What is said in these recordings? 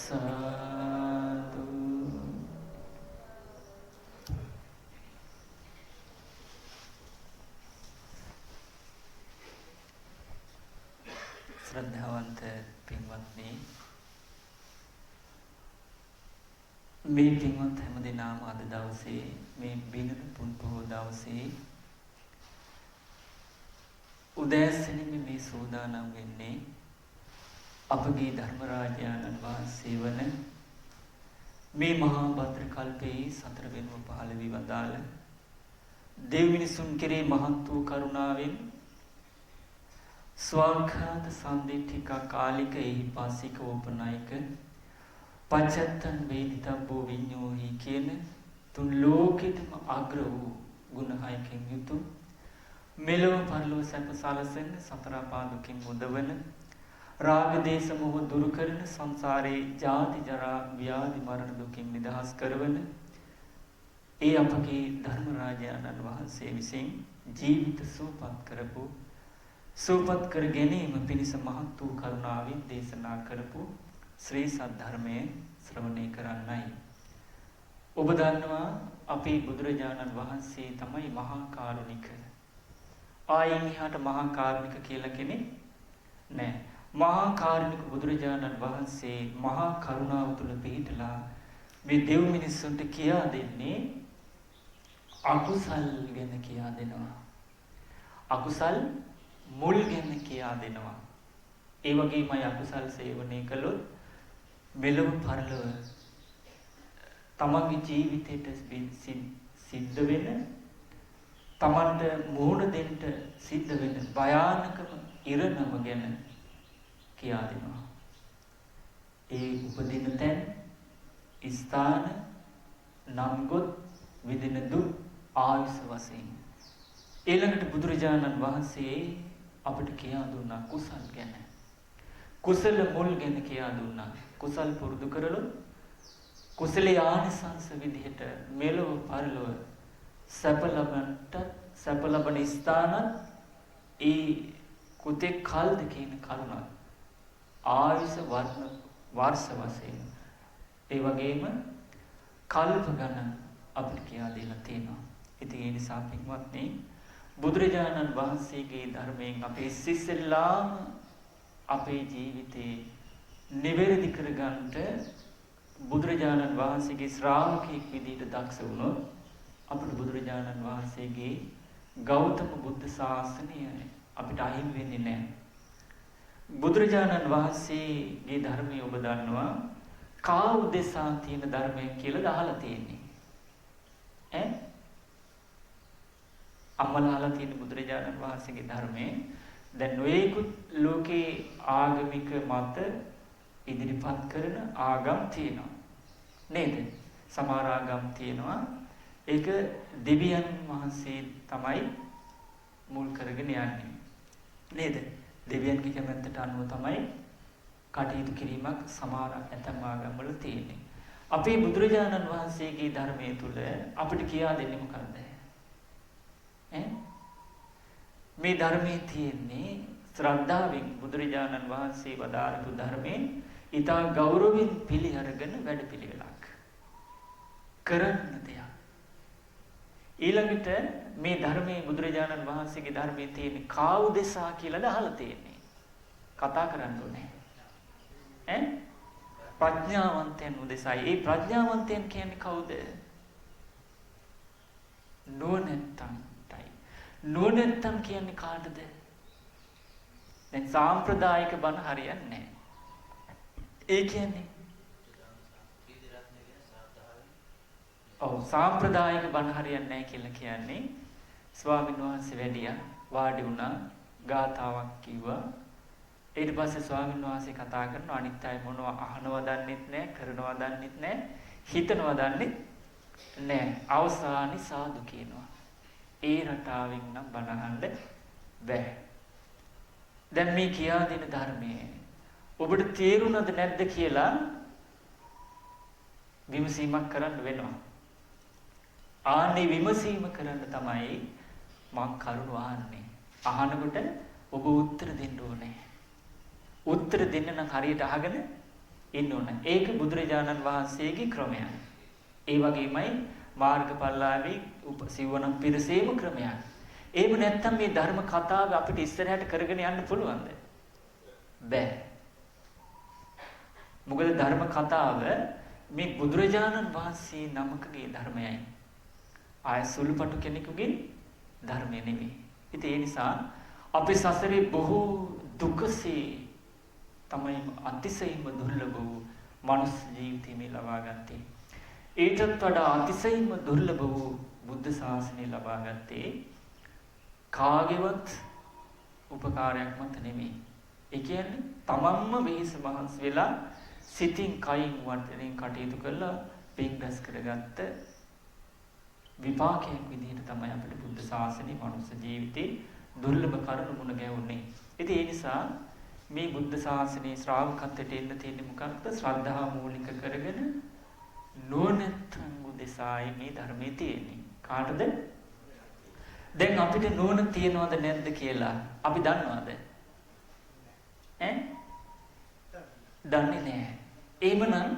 සාදු ශ්‍රද්ධාවන්ත පින්වත්නි මේ පින්වත් හැමදෙනාම අද දවසේ මේ බිනර පුන් පොහොය දවසේ උදෑසනින් මේ සෝදානම් වෙන්නේ අපගේ ධර්මරාජානන් වහන්සේ වන මේ මහා භද්‍ර කල්පයේ සතර වෙනුව පහළ වී වදාළ දෙව් මිනිසුන් කෙරේ මහත් වූ කරුණාවෙන් ස්වාඛාත සම්දිට්ඨික කාලික එහිපාසික ඕපනායක පච්චත්තං වේදිතබ්බෝ විඤ්ඤෝහි කියන තුන් ලෝකෙතම අග්‍ර වූ ගුණ හයකින් යුතු මෙලොව පරලොව සැප සලසන සතර පාදුකින් මුදවන රාග දේශ මොහ දුරු කරන සංසාරේ ජාති ජරා ව්‍යාධි මරණ දුකින් නිදහස් කරවන ඒ අපගේ ධර්ම රාජානන් වහන්සේ විසින් ජීවිත සූපත් කරපු සූපත් කර ගැනීම පිණිස මහත් වූ කරුණාවෙන් දේශනා කරපු ශ්‍රී සද්ධර්මයේ ශ්‍රවණය කරන්නයි. ඔබ දන්නවා අපේ බුදුරජාණන් වහන්සේ තමයි මහා කාරුණික. ආයින් එහාට මහා කාරුණික කියලා කෙනෙක් නැහැ. මහා කාරුණික බුදුරජාණන් වහන්සේ මහා කරුණාව තුල පිහිටලා මේ දෙව් මිනිස්සුන්ට කියා දෙන්නේ අකුසල් ගැන කියා දෙනවා. අකුසල් මුල් ගැන කියා දෙනවා. ඒ වගේමයි අකුසල් සේවනය කළොත් මෙලොව පරලොව තමන්ගේ ජීවිතයට සිද්ධ වෙන තමන්ට මුහුණ දෙන්න සිද්ධ වෙන භයානකම ඉරණම ගැන කියා දෙනවා. ඒ උපදින තැන් ස්ථාන නම් ගොත් විදින දුක් ආයුෂ වශයෙන් ඊළඟට බුදුරජාණන් වහන්සේ අපිට කියා දුන්නා කුසල් ගැන. කුසල මුල් ගැන කියා දුන්නා. කුසල් පුරුදු කරලොත් කුසලයේ ආනිසංස විදිහට මෙලොව පරලොව සැප ලබන ස්ථාන ඒ කුතේ කල්ද කියන කරුණා ආයුෂ වර්ෂ වශයෙන් ඒ වගේම කල්ප ගණන් අපිට කියා දෙලා තියෙනවා. ඉතින් ඒ නිසා පින්වත්නි බුදුරජාණන් වහන්සේගේ ධර්මයෙන් අපේ සිස්සෙල්ලාම අපේ ජීවිතේ නිවැරදි කරගන්නට බුදුරජාණන් වහන්සේගේ ශ්‍රාවකෙක් විදිහට දක්ෂ වුණොත් අපිට බුදුරජාණන් වහන්සේගේ ගෞතම බුද්ධ ශාසනය අපිට අහිමි වෙන්නේ නැහැ. බුදුරජාණන් වහන්සේගේ ධර්මය ඔබ දන්නවා කා උදෙසා තියෙන ධර්මය කියලා අහලා තියෙන්නේ. අම්මලාලා තියෙන බුදුරජාණන් වහන්සේගේ ධර්මයේ දැන් නොයෙකුත් ලෝකේ ආගමික මත ඉදිරිපත් කරන ආගම් තියෙනවා නේද? සමහර ආගම් තියෙනවා ඒක දෙවියන් වහන්සේ තමයි මුල් කරගෙන යන්නේ නේද? දෙවියන්ගේ කැමැත්තට අනුව තමයි කටයුතු කිරීමක් සමහර ඇතම් ආගම් වල තියෙන්නේ. අපේ බුදුරජාණන් වහන්සේගේ ධර්මයේ තුල අපිට කියා දෙන්නේ මොකක්ද? මේ ධර්මයේ තියෙන්නේ ශ්‍රද්ධාවෙන් බුදුරජාණන් වහන්සේ වදාළපු ධර්මයෙන් ඊට ගෞරවයෙන් පිළිඅරගෙන වැඩපිළිවෙලක් කරන්න දෙයක්. ඊළඟට මේ ධර්මයේ බුදුරජාණන් වහන්සේගේ ධර්මයේ තියෙන කාවුදෙසා කියලා අහලා තියෙන්නේ. කතා කරන්න ඕනේ. ප්‍රඥාවන්තයන් උදෙසායි. ඒ ප්‍රඥාවන්තයන් කියන්නේ කවුද? නුවණැත්තන්ටයි. නුවණැත්තන් කියන්නේ කාටද? දැන් සාම්ප්‍රදායික බණ හරියන්නේ නැහැ. ඒ කියන්නේ සාම්ප්‍රදායික බණ හරියන්නේ නැහැ කියලා කියන්නේ ස්වාමීන් වහන්සේ වැඩියා වාඩි වුණා ගාථාවක් කිව්වා ඊට පස්සේ ස්වාමීන් වහන්සේ කතා කරනවා අනිත් අය මොනවා අහනවා දන්නෙත් නැහැ කරනවා දන්නෙත් නැහැ හිතනවා දන්නෙත් නැහැ අවසානයේ සාදු කියනවා. ඒ රටාවෙන් නම් බණ අහන්න බැහැ. දැන් මේ කියා දෙන ධර්මයේ ඔබට තේරුණාද නැද්ද කියලා විමසීමක් කරන්න වෙනවා. ආන්නේ විමසීම කරන්න තමයි මම කරුණ අහන්නේ. අහනකොට ඔබ උත්තර දෙන්න ඕනේ. උත්තර දෙන්න නම් හරියට අහගෙන ඉන්න ඕන. ඒක බුදුරජාණන් වහන්සේගේ ක්‍රමයක්. ඒ වගේමයි මාර්ගඵලලාභී සිවණම් පිරිසේම ක්‍රමයක්. එහෙම නැත්නම් මේ ධර්ම කතාව අපිට ඉස්සරහට කරගෙන යන්න පුළුවන්ද? බෑ. මොකද ධර්ම කතාව මේ බුදුරජාණන් වහන්සේ නමකගේ ධර්මයයි. ආය සුළුපටු කෙනෙකුගේ ධර්මය නෙමෙයි. ඉතින් ඒ නිසා අපි සසරේ බොහෝ දුකසේ තමයි අතිශයින්ම දුර්ලභ වූ මනුස්ස ජීවිතය මේ ලබා ගත්තේ. ඊටත් වඩා අතිශයින්ම දුර්ලභ වූ බුද්ධ ශාසනය ලබා ගත්තේ කාගේවත් උපකාරයක් මත නෙමෙයි. ඒ කියන්නේ තමන්ම වෙහෙස මහන්සි වෙලා සිතින් කයින් වර්ධනෙන් කටයුතු කළා පින් රැස් කරගත්ත විපාකයක් විදිහට තමයි අපේ බුද්ධ ශාසනය මනුස්ස ජීවිතේ දුර්ලභ කරුණු මුණ ගැහුනේ. ඉතින් ඒ නිසා මේ බුද්ධ ශාසනයේ ශ්‍රාවකත්වයට එන්න තියෙන්නේ මොකක්ද? ශ්‍රද්ධාව මූලික කරගෙන නුවණැත්තන් උදෙසායි මේ ධර්මයේ තියෙන්නේ. කාටද? දැන් අපිට නුවණ තියනවද නැද්ද කියලා අපි දන්නවද? දන්නේ නැහැ. එහෙමනම්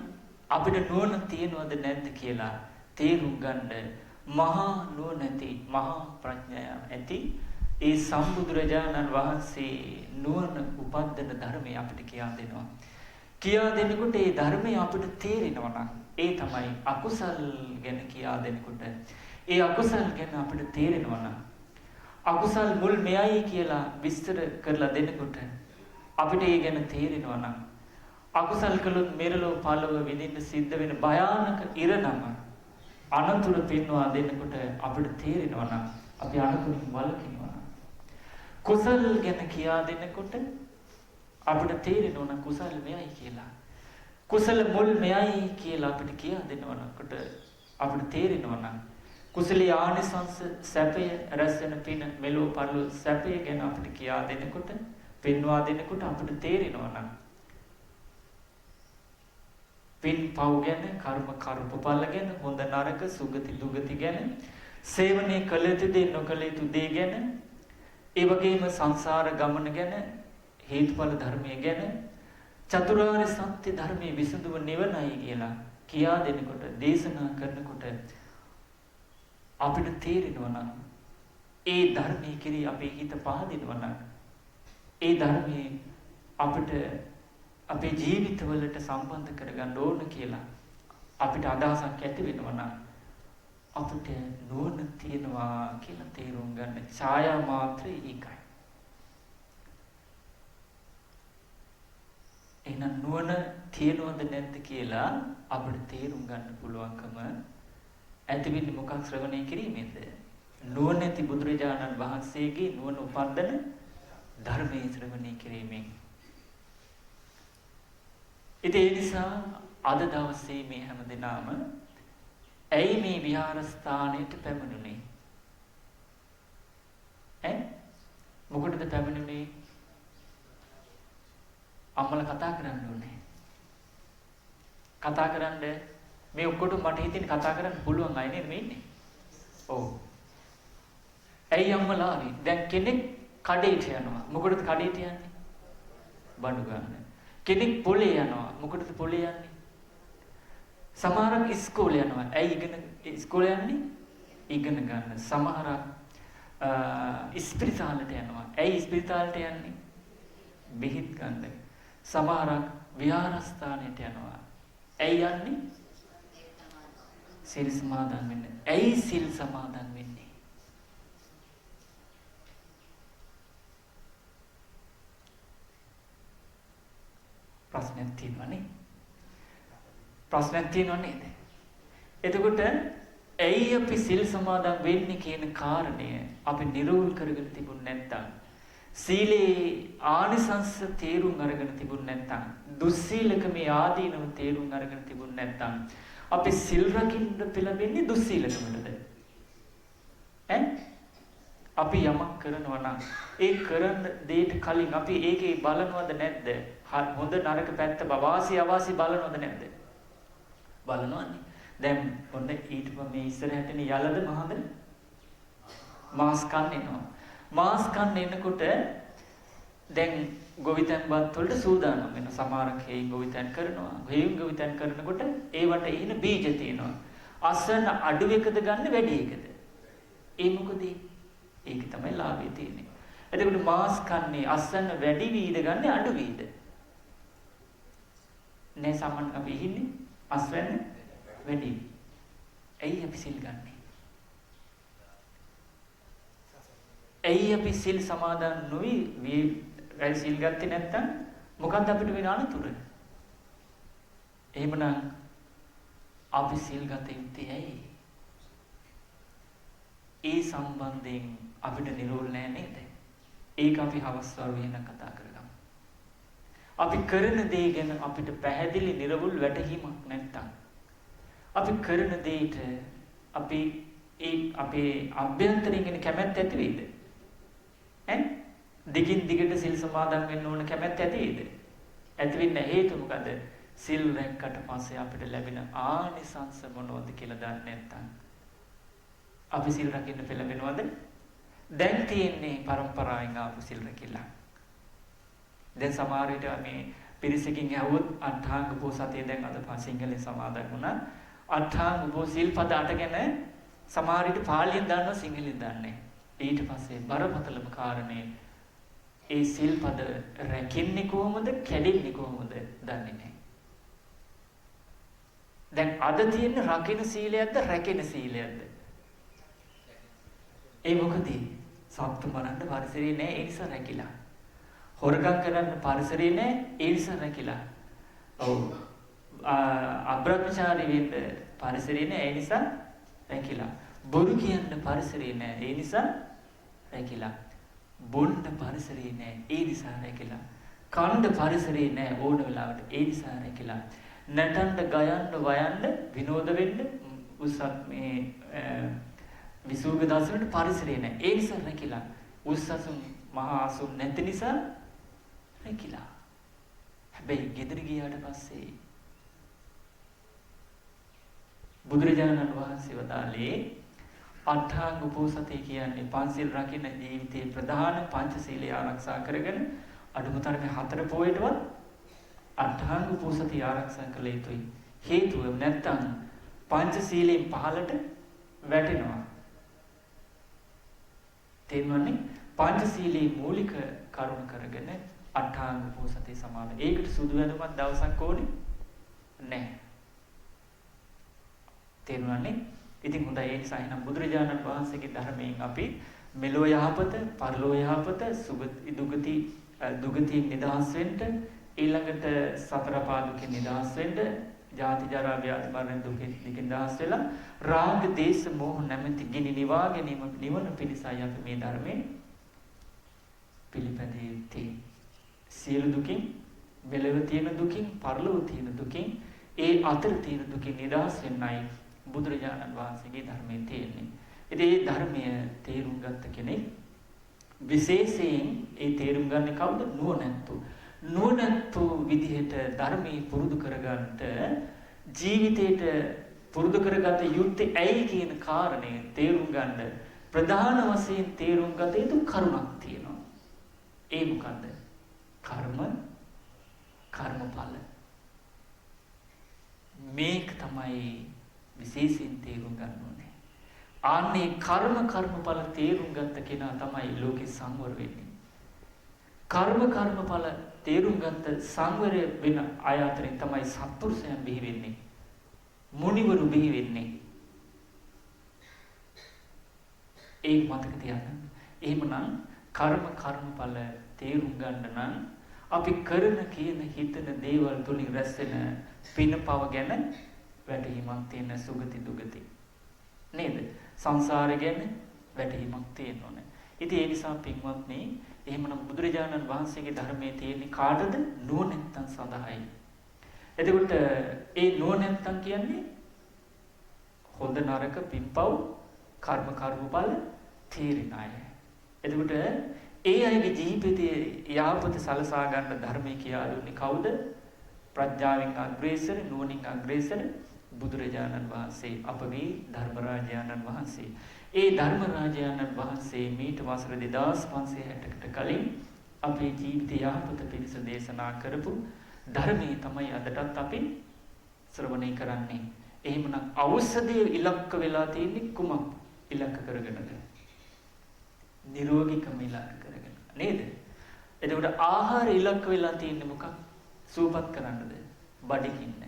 අපිට නුවණ තියනවද නැද්ද කියලා තේරුම් ගන්න මහා නුවණැති මහා ප්‍රඥාව ඇති ඒ සම්බුදුරජාණන් වහන්සේ නුවණ උපද්දන ධර්මය අපිට කියා දෙනවා. කියා දෙනකොට ඒ ධර්මය අපිට තේරෙනවා නම් ඒ තමයි අකුසල් ගැන කියා දෙනකොට ඒ අකුසල් ගැන අපිට තේරෙනවා නම් අකුසල් මුල් මෙයයි කියලා විස්තර කරලා දෙනකොට අපිට ඒ ගැන තේරෙනවා නම් අකුසල් කළොත් මෙරළෝ පළව විඳින්න සිද්ධ වෙන භයානක ඉරණම අනතුරු පෙන්වා දෙනකොට අපිට තේරෙනවා නම් අපි අනතුරින් වළකිනවා නම් කුසල් ගැන කියා දෙනකොට අපිට තේරෙනවා නම් කුසල් මෙයයි කියලා කුසල මුල් මෙයයි කියලා අපිට කියා දෙනවනකොට අපිට තේරෙනවා නම් කුසලී ආනිසංස සැපය රැස් වෙන පින මෙලෝ පරලෝ සැපය ගැන අපිට කියා දෙනකොට පෙන්වා දෙනකොට අපිට තේරෙනවා නම් පින් පව් ගැන කර්ම කර්මඵල ගැන හොඳ නරක සුගති දුගති ගැන සේවනයේ කළ යුතු දේ නොකළ යුතු දේ ගැන ඒ වගේම සංසාර ගමන ගැන හේතුඵල ධර්මයේ ගැන චතුරාර්ය සත්‍ය ධර්මයේ විසඳුම නිවනයි කියලා කියා දෙනකොට දේශනා කරනකොට අපිට තේරෙනවා නම් ඒ ධර්මයේ කිරි අපේ හිත පහදිනවා නම් ඒ ධර්මයේ අපිට අපේ ජීවිතවලට සම්බන්ධ කරගන්න ඕන කියලා අපිට අදහසක් ඇති වෙනවා නම් අපිට නුවණ තියනවා කියලා තේරුම් ගන්න ඡායා මාත්‍රේ ඒකයි. එහෙනම් නුවණ තියනවද නැද්ද කියලා අපිට තේරුම් ගන්න පුළුවන්කම ඇති වෙන්නේ මොකක් ශ්‍රවණය කිරීමෙන්ද? නුවණැති බුදුරජාණන් වහන්සේගේ නුවණ උපන්දන ධර්මයේ ශ්‍රවණය කිරීමෙන්. ඉතින් ඒ නිසා අද දවසේ මේ හැමදෙනාම ඇයි මේ විහාරස්ථානයට පැමිණුනේ? මොකටද පැමිණුනේ? අම්මලා කතා කරන්න ඕනේ. කතා කරන්න මේ ඔක්කොටම මට හිතෙන්නේ කතා කරන්න පුළුවන් අය නේද මේ ඉන්නේ? ඔව්. ඇයි අම්මලා ආවේ? දැන් කෙනෙක් කඩේට යනවා. මොකටද කඩේට යන්නේ? බඩු ගන්න. කෙනෙක් පොලේ යනවා. මොකටද පොලේ යන්නේ? සමහරක් ඉස්කෝලේ යනවා. ඇයි ඉස්කෝලේ යන්නේ? ඉගෙන ගන්න. සමහරක් ඉස්පිරිතාලට යනවා. ඇයි ඉස්පිරිතාලට යන්නේ? බෙහෙත් ගන්න. සමහරක් විහාරස්ථානයට යනවා. ඇයි යන්නේ? සිල් සමාදන් වෙන්න. ඇයි සිල් සමාදන් වෙන්නේ? ප්‍රශ්නයක් තියෙනවනේ. ප්‍රශ්නයක් තියෙනව නේද? එතකොට ඇයි අපි සිල් සමාදන් වෙන්නේ කියන කාරණය අපි නිරෝල් කරගෙන තිබුණ නැත්නම් සීලේ ආනිසංස තේරුම් අරගෙන තිබුණ නැත්නම් දුස්සීලකමේ ආදීනව තේරුම් අරගෙන තිබුණ නැත්නම් අපි සිල් රකින්න පෙළඹෙන්නේ දුස්සීලකමටද? අපි යමක් කරනවා නම් ඒ කරන දෙයට කලින් අපි ඒකේ බලනවද නැද්ද? හොඳ නරක පැත්ත වාසි අවාසි බලනවද නැද්ද? බලනවනේ. දැන් ඔන්න ඊට මේ ඉස්සරහටනේ යලද මහද? මාස් කන්න එනවා. මාස් කන්න එනකොට දැන් ගොවිතැන් බත් වලට සූදානම් වෙන සමහරක් හේයින් ගොවිතැන් කරනවා. හේයින් ගොවිතැන් කරනකොට ඒවට ඉන්න බීජ තියෙනවා. අස්වැන්න අඩු එකද ගන්න වැඩි එකද? ඒ මොකද? ඒක තමයි ලාභය තියෙන්නේ. එතකොට මාස් කන්නේ අස්වැන්න වැඩි වීද ගන්න අඩු වීද? නේ සමන් අපි ඉන්නේ අස්වැන්න වැඩි. ඇයි අපි සිල් ගන්නෙ? ඇයි අපි සිල් සමාදන් නොවි වැඩි සිල් ගත්තේ නැත්තම් මොකක්ද අපිට වෙන අනතුරු? එහෙමනම් අපි සිල් ගත යුත්තේ ඇයි? ඒ සම්බන්ධයෙන් අපිට නිරෝල් නෑ නේද? ඒක අපි හවස් වරුවේ වෙන කතා කරගමු. අපි කරන දේ ගැන අපිට පැහැදිලි නිර්වුල් වැටහීමක් නැත්තම් අපි කරන දෙයට අපි අපේ අභ්‍යන්තරයෙන් කැමැත්ත ඇති වෙයිද? දිගින් දිගට සිල් සමාදන් වෙන්න ඕන කැමැත්ත ඇති වෙයිද? ඇති වෙන්න හේතුව මොකද? සිල් රැක්කට පස්සේ අපිට ලැබෙන ආනිසංස මොනවද කියලා දන්නේ නැත්තම් අපි සිල් රකින්න පෙළඹෙනවද? දැන් තියෙන්නේ පරම්පරාවෙන් ආපු සිල් රැකිල්ල. දැන් සමහර විට මේ පිරිසකින් ඇහුවොත් අට්ඨාංග පොසතේ දැන් අද සිංහලෙන් සමාදන් වුණා. අට්ඨාංග පො සිල්පද 8 ගැන සමහර විට පාලියෙන් දන්නවා සිංහලෙන් දන්නේ. ඊට පස්සේ බරපතලම කාරණේ ඒ සිල්පද රැකෙන්නේ කොහොමද කැඩෙන්නේ කොහොමද දන්නේ නැහැ. දැන් අද තියෙන රකින්න සීලයක්ද රැකෙන සීලයක්ද? ඒ මොකද? සත්තු මරන්න පරිසරේ නැහැ ඒ නිසා රැකිලා. හොරකම් කරන්න පරිසරේ නැහැ ඒ නිසා රැකිලා. ඔව්. අබ්‍රහ්මචාරී වෙන්න පරිසරේ නැහැ ඒ නිසා රැකිලා. බොරු කියන්න පරිසරේ නැහැ ඒ නිසා රැකිලා. බොන්න පරිසරේ නැහැ ඒ නිසා රැකිලා. කණ්ඩ පරිසරේ නැහැ ඕන වෙලාවට ඒ නිසා රැකිලා. නටන්න ගයන්න වයන්න විනෝද වෙන්න උසත් මේ විසුග දසරට පරිසරේ නැහැ ඒ නිසා රැකිලා. උස්සසුන් මහා අසුන් නැති නිසා රැකිලා. හැබැයි ගෙදර ගියාට පස්සේ බුදුරජාණන් වහන්සේ වදාළේ අට්ඨාංග උපෝසතේ කියන්නේ පංචශීල රකින්න ජීවිතේ ප්‍රධාන පංචශීලය ආරක්ෂා කරගෙන අඩුමතරමේ 4 පොයටවත් අට්ඨාංග උපෝසතේ ආරක්ෂා කළ යුතුයි. හේතුව නැත්තම් පංචශීලයෙන් පහළට වැටෙනවා. තේරුණානේ? පංචශීලයේ මූලික කරුණ කරගෙන අට්ඨාංග උපෝසතේ සමාදන්. ඒකට සුදු වැඳුමක් දවසක් ඕනේ නැහැ. තේරුණානේ? ඉතින් හොඳයි ඒ නිසා එහෙනම් බුදුරජාණන් වහන්සේගේ ධර්මයෙන් අපි මෙලෝ යහපත, පරලෝ යහපත, දුගති නිදහස් වෙන්න, ඊළඟට සතර පාදුකේ නිදහස් වෙන්න, ජාති ජරා ව්‍යාධි මරණ දුකෙන් නිදහස් වෙලා රාග දේශ මොහ නැමැති ගිනි නිවා ගැනීම නිවන පිණිසයි අපි මේ ධර්මයෙන් පිළිපැදිය යුත්තේ. සියලු දුකින්, මෙලොව තියෙන දුකින්, පරලොව තියෙන දුකින්, ඒ අතර තියෙන දුකින් නිදහස් වෙන්නයි බුදුරජාණන් වහන්සේගේ ධර්මයේ තියෙන්නේ. ඉතින් මේ ධර්මය තේරුම් ගත්ත කෙනෙක් විශේෂයෙන් ඒ තේරුම් ගන්න කවුද? නුවණැත්තෝ. නුවණැත්තෝ විදිහට ධර්මයේ පුරුදු කරගන්නට ජීවිතේට පුරුදු කරගත යුත්තේ ඇයි කියන කාරණය තේරුම් ගන්න ප්‍රධාන වශයෙන් තේරුම් ගත යුතු කරුණක් තියෙනවා. ඒ මොකද්ද? කර්මඵල. මේක තමයි විශේෂයෙන් තේරුම් ගන්න ඕනේ. ආන්නේ කර්මඵල තේරුම් ගත්ත කෙනා තමයි ලෝකේ සංවර වෙන්නේ. කර්මඵල තේරුම් ගත්ත සංවරය වෙන අය අතරින් තමයි සත්පුරුෂයන් බිහි වෙන්නේ. මුනිවරු බිහි වෙන්නේ. ඒක මතක තියාගන්න. එහෙමනම් කර්මඵල තේරුම් ගන්න නම් අපි කරන කියන හිතන දේවල් තුලින් රැස් වෙන පිනපව ගැන වැටහීමක් තියෙන සුගති දුගති නේද? සංසාරය ගැන වැටහීමක් තියෙන්න ඕනේ. ඉතින් ඒ නිසා පින්වත්නි, එහෙමනම් බුදුරජාණන් වහන්සේගේ ධර්මයේ තියෙන කාටද? නුවණැත්තන් සඳහායි. එතකොට ඒ නුවණැත්තන් කියන්නේ හොඳ නරක පින්පව් කර්මඵල තේරෙන අය. එතකොට ඒ අයගේ ජීවිතයේ යාපත සලසා ගන්න ධර්මයේ කියලා දුන්නේ කවුද? ප්‍රඥාවෙන් අග්‍රේසර, නුවණින් අග්‍රේසර බුදුරජාණන් වහන්සේ, අපගේ ධර්මරාජාණන් වහන්සේ. ඒ ධර්මරාජාණන් වහන්සේ මීට වසර 2560කට කලින් අපේ ජීවිතය යහපත පිණිස දේශනා කරපු ධර්මයේ තමයි අදටත් අපි ශ්‍රවණය කරන්නේ. එහෙමනම් ඖෂධයේ ඉලක්ක වෙලා තියෙන්නේ කුමක් ඉලක්ක කරගෙනද? නිරෝගීකම ඉලක්ක කරගෙන. නේද? එතකොට ආහාර ඉලක්ක වෙලා තියෙන්නේ මොකක්? සූපත් කරන්නද? බඩගින්න.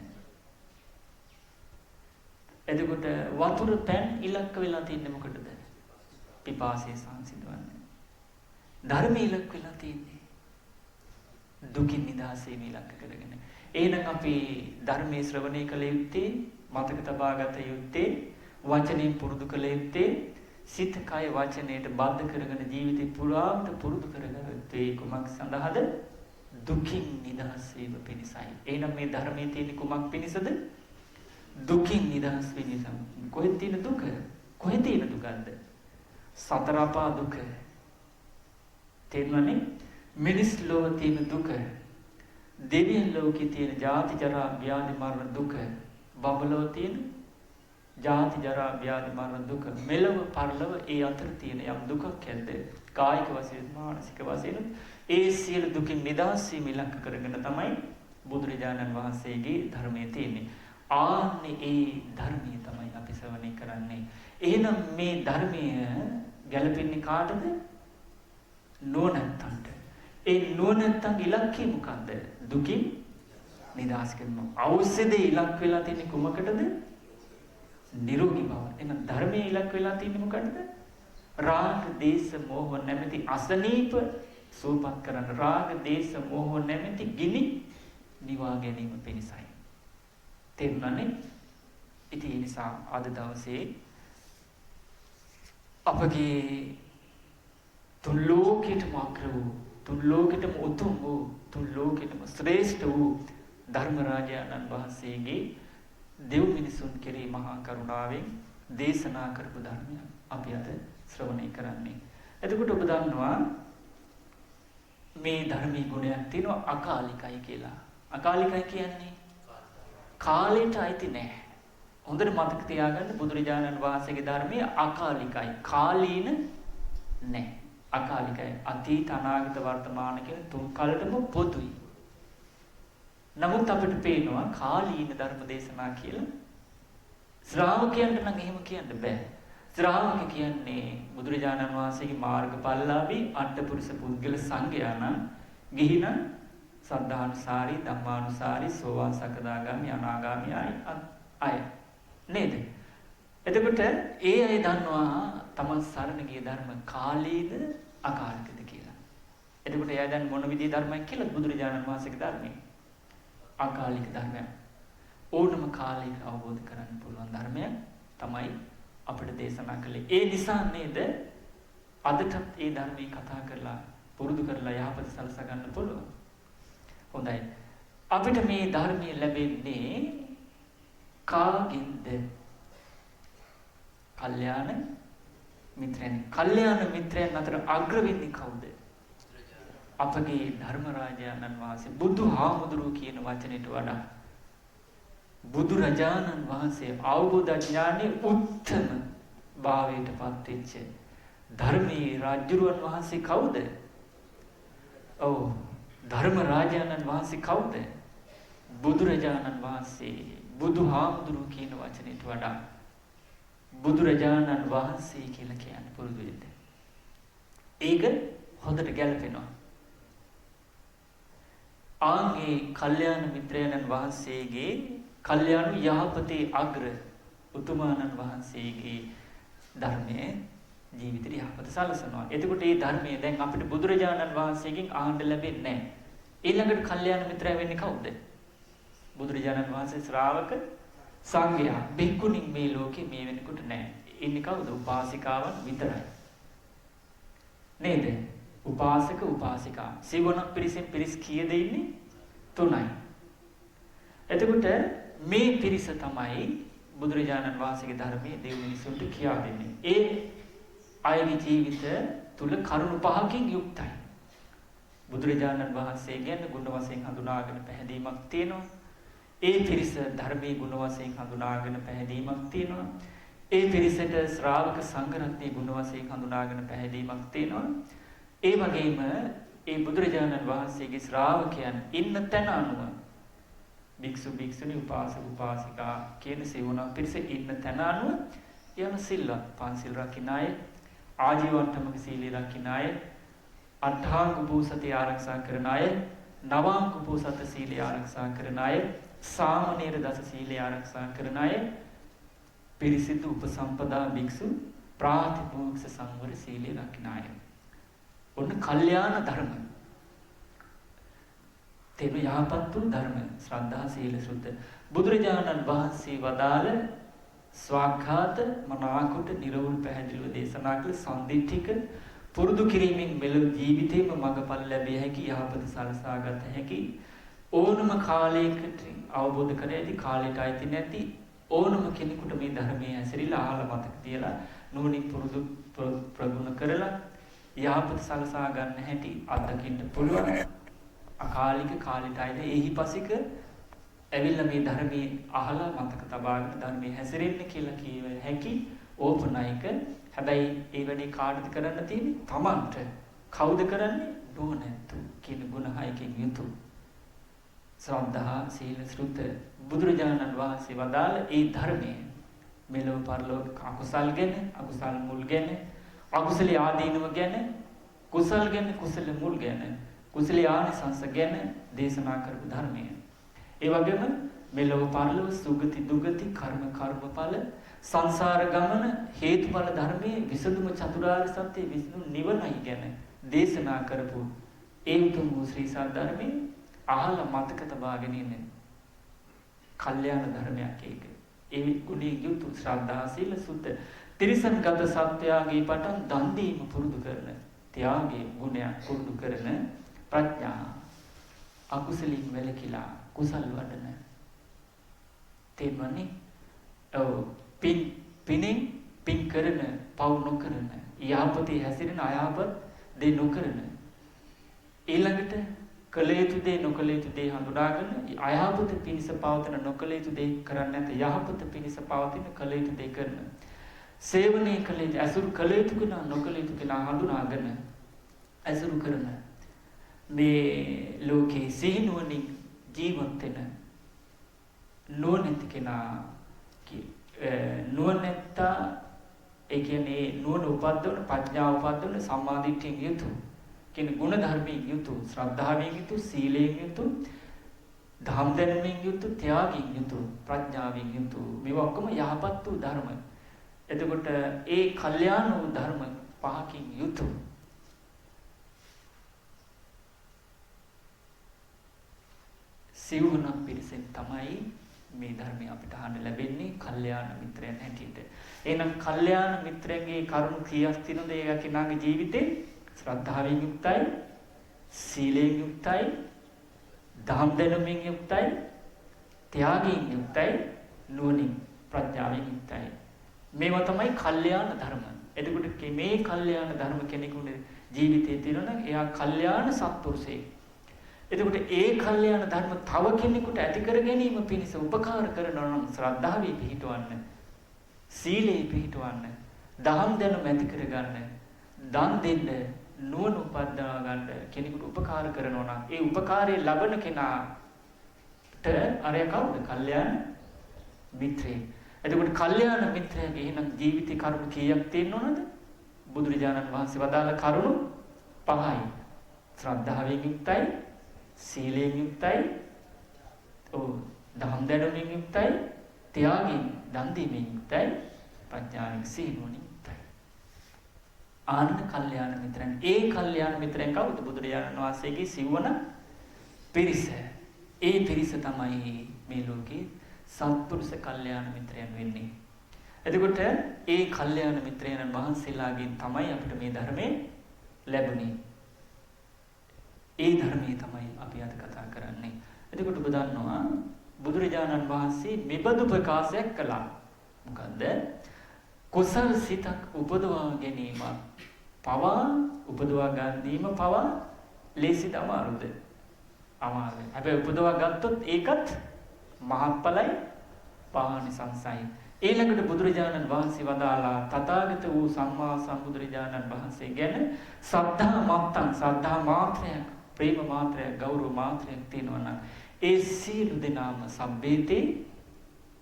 එතකොට වතුර පැන් ඉලක්ක වෙලා තියෙන්නේ මොකටද? පිපාසය සංසිඳවන්න. ධර්ම ඉලක්ක වෙලා තියෙන්නේ දුකින් නිදහස වීම ඉලක්ක කරගෙන. එහෙනම් අපි ධර්මයේ ශ්‍රවණය කළ යුත්තේ, මතක තබා ගත යුත්තේ, වචනයෙන් පුරුදු කළ යුත්තේ, සිත කය වචනයට බද්ධ කරගෙන ජීවිතේ පුරාවට පුරුදු කරගත්තේ කුමක් සඳහාද? දුකින් නිදහස් වීම පිණිසයි. එහෙනම් මේ ධර්මයේ තියෙන කුමක් පිණිසද? දුකින් නිදහස් වීම. කොහෙද තියෙන දුක? කොහෙද තියෙන දුකද? සතර අපා දුක. තේරුණානේ? මිනිස් ලෝකේ තියෙන දුක, දෙවියන් ලෝකේ තියෙන ජාති ජරා ව්‍යාධි මරණ දුක, බඹලෝ තියෙන ජාති ජරා ව්‍යාධි මරණ දුක, මෙලව පරලව ඒ අතර තියෙන යම් දුකක් ඇද්ද? කායික වශයෙන් මානසික වශයෙන් ඒ සියලු දුකින් නිදහස් වීම ඉලක්ක කරගෙන තමයි බුදුරජාණන් වහන්සේගේ ධර්මයේ තියෙන්නේ. ආන්නේ ඒ ධර්මයේ තමයි අපි ශ්‍රවණය කරන්නේ. එහෙනම් මේ ධර්මය ගැලපෙන්නේ කාටද? නුවණැත්තන්ට. ඒ නුවණැත්තන්ගේ ඉලක්කය මොකද්ද? දුකින් නිදහස් කරනවා. ඖෂධයේ ඉලක්ක වෙලා තියෙන්නේ කුමකටද? නිරෝගී බව. එහෙනම් ධර්මයේ ඉලක්ක වෙලා තියෙන්නේ මොකටද? රාග, දේශ, මෝහ නැමැති අසනීප සූපත් කරන. රාග, දේශ, මෝහ නැමැති ගිනි නිවා ගැනීම පිණිසයි. තේරුණානේ? ඉතින් ඒ නිසා අද දවසේ අපගේ තුන් ලෝකෙටම අග්‍ර වූ, තුන් ලෝකෙටම උතුම් වූ, තුන් ලෝකෙටම ශ්‍රේෂ්ඨ වූ ධර්මරාජාණන් වහන්සේගේ දෙව් මිනිසුන් කෙරෙහි මහා කරුණාවෙන් දේශනා කරපු ධර්මය අපි අද ශ්‍රවණය කරන්නේ. එතකොට ඔබ දන්නවා මේ ධර්මයේ ගුණයක් තියෙනවා අකාලිකයි කියලා. අකාලිකයි කියන්නේ කාලයට අයිති නැහැ. හොඳට මතක තියාගන්න බුදුරජාණන් වහන්සේගේ ධර්මයේ අකාලිකයි. කාලීන නැහැ. අකාලිකයි. අතීත අනාගත වර්තමාන කියන තුන් කාලෙටම පොදුයි. නමුත් අපිට පේනවා කාලීන ධර්ම දේශනා කියලා ශ්‍රාවකයන්ට නම් එහෙම කියන්න බෑ. ශ්‍රාවක කියන්නේ බුදුරජාණන් වහන්සේගේ මාර්ගඵලලාභී අට්ඨපුරුෂ පුද්ගල සංඝයා නම් ගිහිනම් සද්ධානුසාරී, ධම්මානුසාරී, සෝවාන් සකදාගාමි, අනාගාමි අය නේද? එතකොට ඒ අය දන්නවා තමන් සරණ ගිය ධර්ම කාලීද අකාලිකද කියලා. එතකොට එයා දැන් මොන විදිහේ ධර්මයක් කියලා බුදුරජාණන් වහන්සේගේ ධර්මයේ අකාලික ධර්මයක්. ඕනම කාලයක අවබෝධ කරගන්න පුළුවන් ධර්මයක් තමයි අපිට දේශනා කළේ. ඒ නිසා නේද අදටත් ඒ ධර්මයේ කතා කරලා පුරුදු කරලා යහපත සලසා ගන්න පුළුවන්. හොඳයි. අපිට මේ ධර්මයේ ලැබෙන්නේ කාගෙන්ද? කල්යාණ මිත්‍රයන්. කල්යාණ මිත්‍රයන් අතර අග්‍ර වෙන්නේ කවුද? අපගේ ධර්මරාජාණන් වහන්සේ. බුදුහාමුදුරුවෝ කියන වචනයට වඩා බුදුරජාණන් වහන්සේ අවබෝධ ඥානයේ උත්තම භාවයට පත් වෙච්ච ධර්මයේ රාජ්‍යරුවන් වහන්සේ කවුද? ඔව්, ධර්මරාජාණන් වහන්සේ කවුද? බුදුරජාණන් වහන්සේ. බුදුහාමුදුරුවෝ කියන වචනයට වඩා බුදුරජාණන් වහන්සේ කියලා කියන්න පුරුදු වෙන්න. ඒක හොඳට ගැලපෙනවා. ආන්ගේ කල්යාණ මිත්‍රයන්න් වහන්සේගේ කල්යාණ යහපතේ අග්‍ර උතුමාණන් වහන්සේගේ ධර්මයේ ජීවිතේ යහපත සලසනවා. එතකොට මේ ධර්මයේ දැන් අපිට බුදුරජාණන් වහන්සේගෙන් අහන්න ලැබෙන්නේ නැහැ. ඊළඟට කල්යාණ මිත්‍රයා වෙන්නේ කවුද? බුදුරජාණන් වහන්සේ ශ්‍රාවක සංඝයා. බික්කුණින් මේ ලෝකේ මේ වෙනකොට නැහැ. ඉන්නේ කවුද? උපාසිකාවන් විතරයි. නේද? උපාසක උපාසිකා. සිවණක් පිරිසෙන් පිරිස් කීයද ඉන්නේ? 3යි. එතකොට මේ පිරිස තමයි බුදුරජාණන් වහන්සේගේ ධර්මයේ දෙව් මිනිසුන්ට කියා දෙන්නේ. ඒ අයගේ ජීවිත තුල කරුණු 5කින් යුක්තයි. බුදුරජාණන් වහන්සේ ගැන ගුණ වශයෙන් හඳුනාගෙන පැහැදීමක් තියෙනවා. ඒ පිරිස ධර්මයේ ගුණ වශයෙන් හඳුනාගෙන පැහැදීමක් තියෙනවා. ඒ පිරිසට ශ්‍රාවක සංඝ රත්නයේ ගුණ වශයෙන් හඳුනාගෙන පැහැදීමක් තියෙනවා. ඒ වගේම ඒ බුදුරජාණන් වහන්සේගේ ශ්‍රාවකයන් ඉන්න තැන අනුව භික්ෂු භික්ෂුණී උපාසක උපාසිකා කියන සේවනා පිරිස ඉන්න තැන අනුව යන සිල්වත් පන්සිල් රකින්න අය, ආජීවන්තමක සීලය රකින්න අය, අට්ඨාංග උපෝසතය ආරක්ෂා කරන අය, නවාංග උපෝසත සීලය ආරක්ෂා කරන අය, සාමණේර දස සීලය ආරක්ෂා කරන අය, පිරිසිදු උපසම්පදා භික්ෂු ප්‍රාතිමෝක්ෂ සංවර සීලය රකින්න අය. ඔන්න කල්යාණ ධර්ම. තේම යහපත් වූ ධර්ම ශ්‍රද්ධා සීල සුද්ධ බුදුරජාණන් වහන්සේ වදාළ ස්වාඛාත මනාකොට නිර්වුල් පැහැදිලිව දේශනා කළ සම්දිත්තික පුරුදු කිරීමෙන් මෙලොව ජීවිතේම මඟපල් ලැබිය හැකි යහපත සලසා ගත හැකි ඕනම කාලයකට අවබෝධ කර ඇති කාලයට අයිති නැති ඕනම කෙනෙකුට මේ ධර්මයේ ඇසරිලා අහලා මතක තියලා නුවණින් පුරුදු ප්‍රගුණ කරලා යහපත සලසා ගන්න හැටි අත්දකින්න පුළුවන්. අකාලික කාලයට අයිති එහිපසික ඇවිල්ලා මේ ධර්මයේ අහලා මතක තබාගෙන ධර්මයේ හැසිරෙන්න කියලා කියව හැකි ඕපනයික. හැබැයි ඒ වැඩේ කාටද කරන්න තියෙන්නේ? තමන්ට. කවුද කරන්නේ? නුවණැත්තු කියන ගුණ හයකින් යුතු ශ්‍රද්ධා සීල සෘත බුදුරජාණන් වහන්සේ වදාළ ඒ ධර්මයේ මෙලොව පරලෝක අකුසල් ගැන, අකුසල් මුල් ගැන, අකුසල ආදීනව ගැන, කුසල් ගැන, කුසල මුල් ගැන, කුසල ආනිසංස ගැන දේශනා කරපු ධර්මය. ඒ වගේම මෙලොව පරලොව සුගති දුගති කර්ම කර්මඵල සංසාර ගමන හේතුඵල ධර්මයේ විසඳුම චතුරාර්ය සත්‍ය විසඳුම නිවනයි ගැන දේශනා කරපු ඒ උතුම් වූ ශ්‍රී සද්ධර්මයේ අහලා මතක තබාගෙන ඉන්නේ කල්යාණ ධර්මයක් ඒක. ඒ ගුණී යුතු ශ්‍රද්ධා සීල සුද්ධ තිරිසන්ගත සත්‍යයේ පටන් දන් දීම පුරුදු කරන ත්‍යාගයේ ගුණයක් පුරුදු කරන ප්‍රඥා අකුසලින් වැළකීලා කුසල් වඩන තේමනේ පිනින් පින් කරන පව් නොකරන යහපතේ හැසිරෙන අයහපත් දේ නොකරන ඊළඟට කළ යුතු දේ නොකළ යුතු දේ හඳුනාගෙන අයහපත පිණිස පවතන නොකළ යුතු දේ කරන්නේ නැත යහපත පිණිස පවතින කළ යුතු දේ කරන සේවනයේ කළ යුතු අසුරු කළ යුතු කෙනා නොකළ යුතු කෙනා හඳුනාගෙන අසුරු කරන මේ ලෝකේ සිහිනුවණින් ජීවත් වෙන නුවණැති කෙනා නුවණැත්තා ඒ කියන්නේ නුවණ උපද්දවන ප්‍රඥාව උපද්දවන සම්මාදිට්ඨියෙන් යුතු කියන ගුණ ධර්මයෙන් යුතු ශ්‍රද්ධාවෙන් යුතු සීලයෙන් යුතු ධම් දැනුමින් යුතු ත්‍යාගයෙන් යුතු ප්‍රඥාවෙන් යුතු මේවා ඔක්කොම යහපත් වූ ධර්ම. එතකොට ඒ කල්යාණ වූ ධර්ම පහකින් යුතු සිවුණක් පිරිසෙන් තමයි මේ ධර්මය අපිට අහන්න ලැබෙන්නේ කල්යාණ මිත්‍රයන් හැටියට. එහෙනම් කල්යාණ මිත්‍රයන්ගේ කරුණු කීයක් තියෙනවද ඒ කෙනාගේ ජීවිතේ? ශ්‍රද්ධාවෙන් යුක්තයි, සීලයෙන් යුක්තයි, ධම් දැනුමින් යුක්තයි, ත්‍යාගයෙන් යුක්තයි, නුවණින් ප්‍රඥාවෙන් යුක්තයි. මේවා තමයි කල්යාණ ධර්ම. එතකොට මේ කල්යාණ ධර්ම කෙනෙකුගේ ජීවිතයේ තියෙනවා නම් එයා කල්යාණ සත්පුරුෂයෙක්. එතකොට ඒ කල්යාණ ධර්ම තව කෙනෙකුට ඇති කර ගැනීම පිණිස උපකාර කරනවා නම් ශ්‍රද්ධාවේ පිහිටවන්න, සීලේ පිහිටවන්න, දහම් දැනුම ඇති කරගන්න, දන් දෙන්න, නුවණ උපදවා ගන්න කෙනෙකුට උපකාර කරනවා නම් ඒ උපකාරය ලබන කෙනාට අරය කවුද? කල්යාණ මිත්‍රයෙක්. එතකොට කල්යාණ මිත්‍රයාගේ එහෙනම් ජීවිතේ කරුණු කීයක් තියෙනවද? බුදුරජාණන් වහන්සේ වදාළ කරුණු 5යි. ශ්‍රද්ධාවෙන් යුක්තයි, සීලයෙන් යුක්තයි, දහම් දැනුමින් යුක්තයි, ත්‍යාගයෙන් දන් දීමෙන් යුක්තයි, ප්‍රඥාවෙන් සීනුවණින් යුක්තයි. ආනන්ද කල්යාණ මිත්‍රයන්. ඒ කල්යාණ මිත්‍රයන් කවුද? බුදුරජාණන් වහන්සේගේ සිව්වන පිරිස. ඒ පිරිස තමයි මේ ලෝකේ සත්පුරුෂ කල්යාණ මිත්‍රයන් වෙන්නේ. එතකොට ඒ කල්යාණ මිත්‍රයන් වහන්සේලාගෙන් තමයි අපිට මේ ධර්මයේ ලැබුණේ. ඒ ධර්මයේ තමයි අපි අද කතා කරන්නේ. එතකොට ඔබ දන්නවා බුදුරජාණන් වහන්සේ මෙබඳු ප්‍රකාශයක් කළා. මොකද්ද? කුසල් සිතක් උපදවා ගැනීම පවා උපදවා ගැනීම පවා ලේසිද අමාරුද? අමාරුයි. හැබැයි උපදවා ගත්තොත් ඒකත් මහත්ඵලයි පානිසංසයි. ඊළඟට බුදුරජාණන් වහන්සේ වදාලා තථාගත වූ සම්මා සම්බුදුරජාණන් වහන්සේ ගැන සද්ධා මත්තං සද්ධා මාත්‍රයක් ප්‍රේම මාත්‍රයක් ගෞරව මාත්‍රයක් තියෙනවා නම් ඒ සියලු දෙනාම සම්බේතේ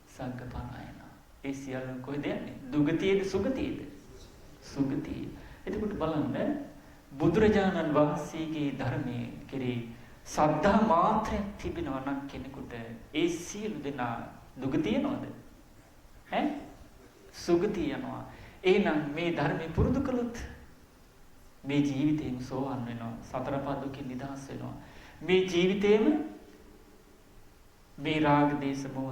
සංකපනායන. ඒ සියල්ල කොහෙද යන්නේ? දුගතියේද සුගතියේද? සුගතිය. එතකොට බලන්න බුදුරජාණන් වහන්සේගේ ධර්මයේ කෙරේ සද්ධා මාත්‍රයක් තිබෙනවා නම් කෙනෙකුට ඒ සියලු දෙනා දුගතිය යනවද? සුගතිය යනවා. එහෙනම් මේ ධර්මය පුරුදු කළොත් මේ ජීවිතේම සෝවන් වෙනවා. සතර පා දුකින් නිදහස් වෙනවා. මේ ජීවිතේම මේ රාග දේශ මොහ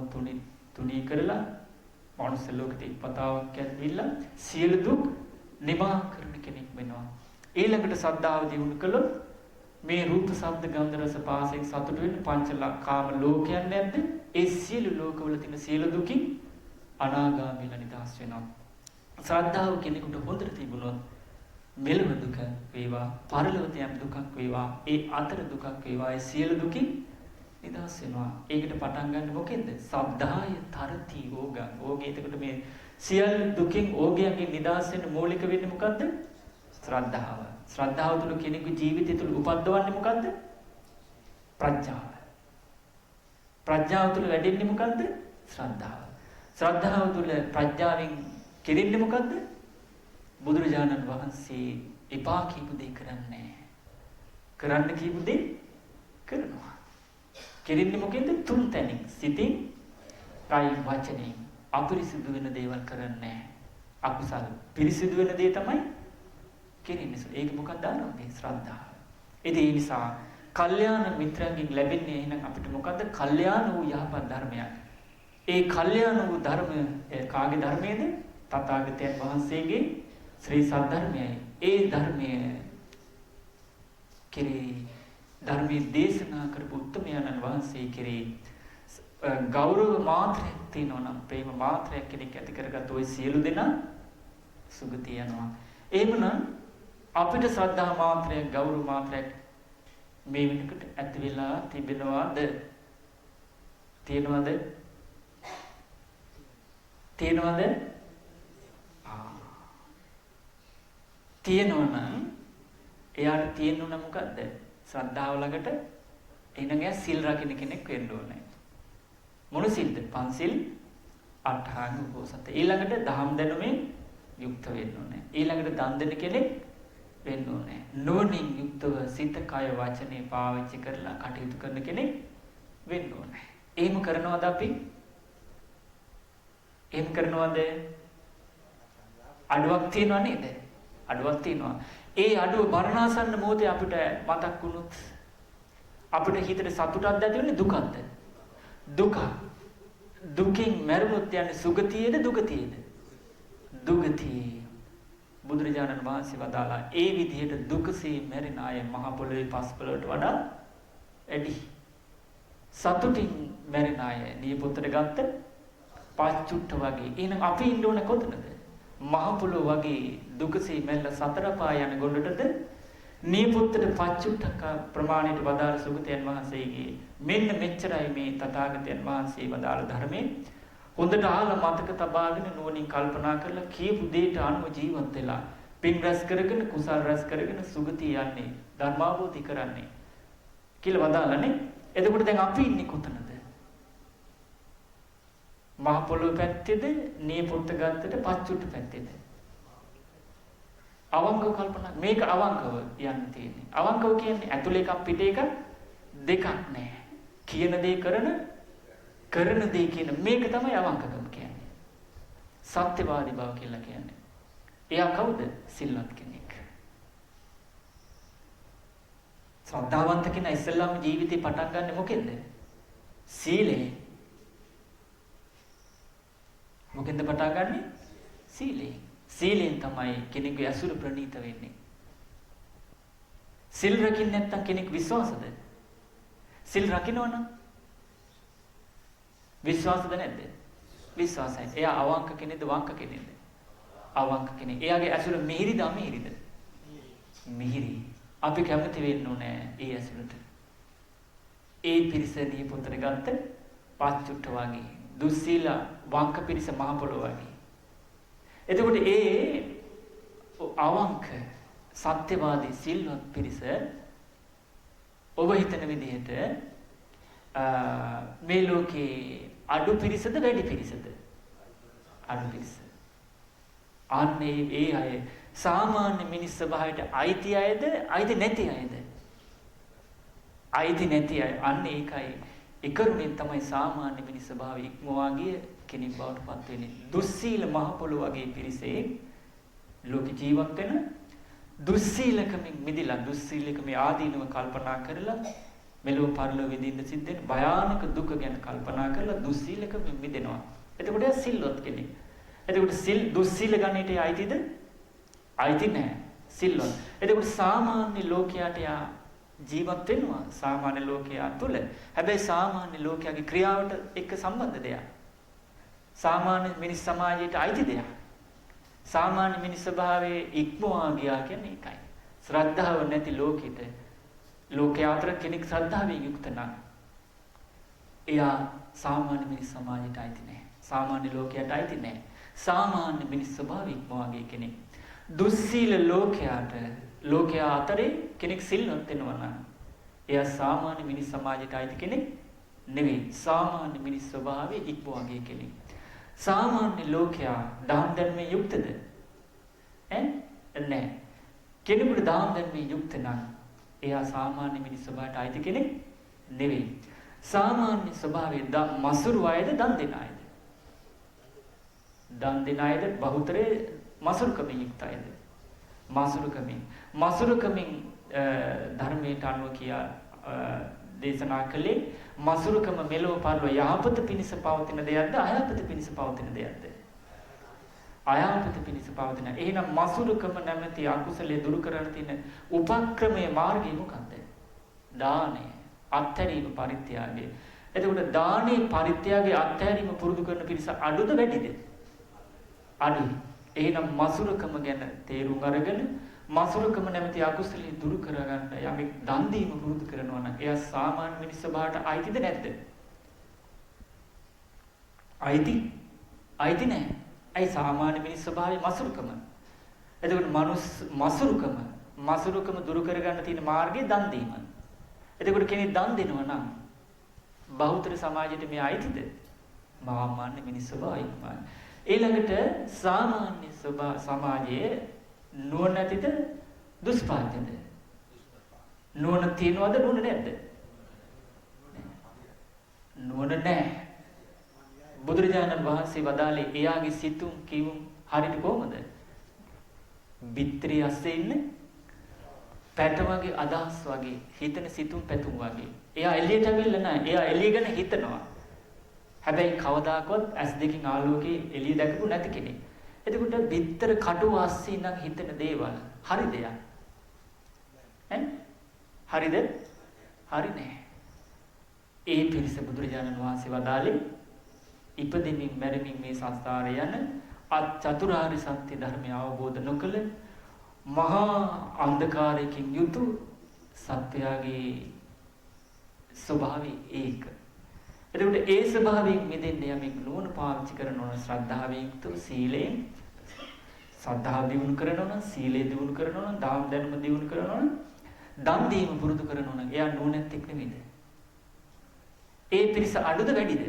තුනී කරලා මනුස්ස ලෝකෙට පතාවක් ඇවිල්ලා සියලු දුක් නිවා කරන කෙනෙක් වෙනවා. ඊළඟට සද්ධාව දියුණු කළොත් මේ රූප ශබ්ද ගන්ධ රස පාසයෙන් සතුට වෙන පංචකාම ලෝකයන් නැද්ද? ඒ සියලු ලෝකවල තියෙන සියලු දුකින් අනාගාමීලා නිදහස් වෙනවා. ශ්‍රද්ධාව කෙනෙකුට හොඳට තිබුණොත් මෙලව දුක වේවා පරලොවට යම් දුකක් වේවා ඒ අතර දුකක් වේවා ඒ සියලු දුකින් නිදහස් වෙනවා. ඒකට පටන් ගන්න මොකෙන්ද? සද්ධාය තරති ඕග. ඕගේ එතකොට මේ සියලු දුකින් ඕගයන්ගෙන් නිදහස් වෙන්න මූලික වෙන්නේ මොකද්ද? ශ්‍රද්ධාව. ශ්‍රද්ධාව තුළ කෙනෙකුගේ ජීවිතය තුළ උපද්දවන්නේ මොකද්ද? ප්‍රඥාව. ප්‍රඥාව තුළ වැඩෙන්නේ මොකද්ද? ශ්‍රද්ධාව. ශ්‍රද්ධාව තුළ ප්‍රඥාවෙන් කෙරෙන්නේ මොකද්ද? බුදුරජාණන් වහන්සේ එපා කියපු දේ කරන්නේ. කරන්න කියපු දේ කරනවා. කෙරෙන්නේ මොකෙන්ද? තුන් තැනින්. සිතින්, කයින්, වචනයෙන්. අපිරිසිදු වෙන දේවල් කරන්නේ. අකුසල. පිරිසිදු වෙන දේ තමයි කෙරෙන්නේ. ඒක මොකක්ද ආනන්දේ? ශ්‍රද්ධාව. ඒ නිසා කල්යාණ මිත්‍රයන්ගෙන් ලැබෙන්නේ එහෙනම් අපිට මොකද්ද? කල්යාණ වූ යහපත් ධර්මයක්. ඒ කල්යාණ වූ ධර්ම කාගේ ධර්මයේද? තථාගතයන් වහන්සේගේ ශ්‍රී සද්ධර්මයයි. ඒ ධර්මයේ කෙරේ ධර්මයේ දේශනා කරපු උත්තමයන්න් වහන්සේ කෙරේ ගෞරව මාත්‍රයක් තියෙනවා නම් ප්‍රේම මාත්‍රයක් කෙනෙක් ඇති කරගත්ත ওই සියලු දෙනා සුගතිය යනවා. එහෙමනම් අපිට ශ්‍රද්ධා මාත්‍රයක් ගෞරව මාත්‍රයක් මේ වෙනකොට ඇති වෙලා තිබෙනවද? තියෙනවද? තියෙනවද? තියෙනවනම් එයාට තියෙන්න ඕන මොකද්ද? ශ්‍රද්ධාව ළඟට එහෙනම් එයා සිල් රකින්න කෙනෙක් වෙන්න ඕනේ. මොන සිල්ද? පන්සිල් අටහාංග උපෝසත. ඊළඟට දහම් දැනුමෙන් යුක්ත වෙන්න ඕනේ. ඊළඟට දන් දෙන කෙනෙක් වෙන්න ඕනේ. නුවණින් යුක්තව සිත කය වචනේ පාවිච්චි කරලා කටයුතු කරන කෙනෙක් වෙන්න ඕනේ. එහෙම කරනවද අපි? එහෙම කරනවද? අඩුවක් තියනව නේද? අඩුවක් තියනවා. ඒ අඩුව මරණාසන්න මොහොතේ අපිට මතක් වුණොත් අපිට හිතේ සතුටක් ඇති වෙන්නේ දුකක්ද? දුක. දුකින් මැරුණොත් යන්නේ සුගතියේද දුගතියේද? දුගතිය. බුදුරජාණන් වහන්සේ වදාලා ඒ විදිහට දුකසේ මැරෙන අය මහ පොළොවේ පස්පලට වඩා වැඩි. සතුටින් මැරෙන අය නියපොත්තට ගත්ත පච්චුට්ට වගේ. එහෙනම් අපි ඉන්න ඕන කොතනද? මහ පොළොව වගේ දුකසේ මැල්ල සතර පා යන ගොඩටද නියපොත්තට පච්චුට්ටක ප්‍රමාණයට වදාළ සුගතයන් වහන්සේගේ මෙන්න මෙච්චරයි මේ තථාගතයන් වහන්සේ වදාළ ධර්මයේ. හොඳට අහලා මතක තබාගෙන නුවණින් කල්පනා කරලා කියපු දෙයට අනුව ජීවත් වෙලා පින් රැස් කරගෙන කුසල් රැස් කරගෙන සුගතිය යන්නේ ධර්මාභෝධි කරන්නේ කියලා වදාළනේ. එතකොට දැන් අපි ඉන්නේ කොතනද? මහ පොළොව පැත්තේද නියපොත්ත ගත්තට පච්චුට්ට පැත්තේද? අවංකව කල්පනා මේක අවංකව යන්න තියෙන්නේ. අවංකව කියන්නේ ඇතුලේ එකක් පිටේ එකක් දෙකක් නෑ. කියන දේ කරන දේ කියන මේක තමයි අවංකකම කියන්නේ. සත්‍යවාදී බව කියලා කියන්නේ. එයා කවුද? සිල්වත් කෙනෙක්. ශ්‍රද්ධාවන්ත කෙනා ඉස්සෙල්ලාම ජීවිතේ පටන් ගන්න මොකෙන්ද? සීලේ. මොකෙන්ද පටන් ගන්නෙ? සීලෙන්. සීලෙන් තමයි කෙනෙකුගේ අසුර ප්‍රණීත වෙන්නේ. සිල් රකින්න නැත්නම් කෙනෙක් විශ්වාසද? සිල් රකින්නවනම් විශ්වාසද නැද්ද? විශ්වාසයි. එයා අවංක කෙනෙක්ද වංක කෙනෙක්ද? අවංක කෙනෙක්. එයාගේ අසුර මිහිරිද අමිහිරිද? මිහිරි. අපි කැමති වෙන්න ඕනේ ඒ අසුරට. ඒ පිරිස නියපොතට ගත්ත පච්චුට්ට වගේ දුස්සීල වංක පිරිස මහ පොළොව වගේ. එතකොට ඒ අවංක සත්‍යවාදී සිල්වත් පිරිස ඔබ හිතන විදිහට මේ ලෝකේ අඩු පිරිසද වැඩි පිරිසද? අඩු පිරිස. අන්නේ ඒ අය සාමාන්‍ය මිනිස් ස්වභාවයට අයිති අයද අයිති නැති අයද? අයිති නැති අය. අන්න ඒකයි එකරුණෙන් තමයි සාමාන්‍ය මිනිස් ස්වභාවය ඉක්මවා ගිය කෙනෙක් බවට පත් වෙන්නේ. දුස්සීල මහ පොළොව වගේ පිරිසේ ලෝක ජීවත් වෙන දුස්සීලකමින් මිදිලා දුස්සීලකමේ ආදීනව කල්පනා කරලා මෙලොව පරලොව විඳින්න සිද්ධ වෙන භයානක දුක ගැන කල්පනා කරලා දුස්සීලකමින් මිදෙනවා. එතකොට එයා සිල්වත් කෙනෙක්. එතකොට දුස්සීල ගණයට අයිතිද? අයිති නැහැ. සිල්වත්. එතකොට සාමාන්‍ය ලෝකයට යා ජීවත් වෙනවා සාමාන්‍ය ලෝකයා තුල. හැබැයි සාමාන්‍ය ලෝකයාගේ ක්‍රියාවට එක්ක සම්බන්ධ දෙයක්. සාමාන්‍ය මිනිස් සමාජයට අයිති දෙයක්. සාමාන්‍ය මිනිස් ස්වභාවයේ ඉක්මවා ගියා කියන්නේ ඒකයි. ශ්‍රද්ධාව නැති ලෝකෙට ලෝකයා අතර කෙනෙක් ශ්‍රද්ධාවෙන් යුක්ත නම් එයා සාමාන්‍ය මිනිස් සමාජයට අයිති නැහැ. සාමාන්‍ය ලෝකයට අයිති නැහැ. සාමාන්‍ය මිනිස් ස්වභාවය ඉක්මවා ගිය කෙනෙක්. දුස්සීල ලෝකයා අතරේ කෙනෙක් සිල්වත් වෙනවා නම් එයා සාමාන්‍ය මිනිස් සමාජයට අයිති කෙනෙක් නෙවෙයි. සාමාන්‍ය මිනිස් ස්වභාවයේ ඉක්මවා ගිය කෙනෙක්. සාමාන්‍ය ලෝකයා දහම් දැනුමේ යුක්තද? නැහැ. කෙනෙකුට දහම් දැනුමේ යුක්ත නම් එයා සාමාන්‍ය මිනිස් ස්වභාවයට අයිති කෙනෙක් නෙවෙයි. සාමාන්‍ය ස්වභාවයේ මසුරු අයද දන් දෙන අයද? දන් දෙන අයද බහුතරේ මසුරුකමින් යුක්ත අයද? මසුරුකමින් ධර්මයට අනුව කියා දේශනා කළේ මසුරුකම මෙලොව පරලොව යහපත පිණිස පවතින දෙයක්ද අයහපත පිණිස පවතින දෙයක්ද? අයහපත පිණිස පවතින. එහෙනම් මසුරුකම නැමැති අකුසලයේ දුරු කරන්න තියෙන උපක්‍රමයේ මාර්ගය මොකක්ද? දානය, අත්හැරීම, පරිත්‍යාගය. එතකොට දානේ පරිත්‍යාගය අත්හැරීම පුරුදු කරන පිරිස අඩුද වැඩිද? අඩුයි. එහෙනම් මසුරුකම ගැන තේරුම් අරගෙන මසුරුකම නැමැති අකුසලයේ දුරු කරගන්න යමෙක් දන් දීම පුරුදු කරනවා නම් එයා සාමාන්‍ය මිනිස් ස්වභාවයට අයිතිද නැද්ද? අයිති නැහැ. ඇයි සාමාන්‍ය මිනිස් ස්වභාවයේ මසුරුකම? එතකොට මසුරුකම දුරු කරගන්න තියෙන මාර්ගය දන් දීම. එතකොට කෙනෙක් දන් දෙනවා නම් බහුතර සමාජයට මේ අයිතිද? සාමාන්‍ය මිනිස් ස්වභාවයයි. ඊළඟට සාමාන්‍ය සමාජයේ නුවණ නැතිද දුෂ්පාදද? නුවණ තියනවද නුවණ නැද්ද? නුවණ නැහැ. බුදුරජාණන් වහන්සේ වදාළේ එයාගේ සිතුම් කියුම් හරියට කොහමද? බිත්‍රි ඇස්සේ ඉන්න පැට වගේ අදහස් වගේ හිතන සිතුම් පැතුම් වගේ. එයා එළියට ඇවිල්ලා නැහැ. එයා එළිය ගැන හිතනවා. හැබැයි කවදාකවත් ඇස් දෙකකින් ආලෝකයේ එළිය දැකපු නැති කෙනෙක්. එතකොට බිත්තර කටුව ASCII ඉඳන් හිතන දේවල් හරිද යා? හරිද? හරි නෑ. ඒ පිරිස බුදුරජාණන් වහන්සේ වදාළේ ඉපදෙමින් මැරෙමින් මේ සංසාරේ යන චතුරාර්ය සත්‍ය ධර්මය අවබෝධ නොකළ මහා අන්ධකාරයකින් යුතු සත්‍යයේ ස්වභාවය ඒක. එතකොට ඒ ස්වභාවයෙන් මිදෙන්න යමෙක් නුවණ පාවිච්චි කරනවා නම් ශ්‍රද්ධාවෙන් යුක්තව සීලයෙන් ශ්‍රද්ධාව දියුණු කරනවා නම් සීලය දියුණු කරනවා නම් දාන ධර්ම දියුණු කරනවා නම් දන් දීම පුරුදු කරනවා නම් එයා නුවණැත්තෙක් නෙමෙයිද? ඒ පිරිස අඩුද වැඩිද?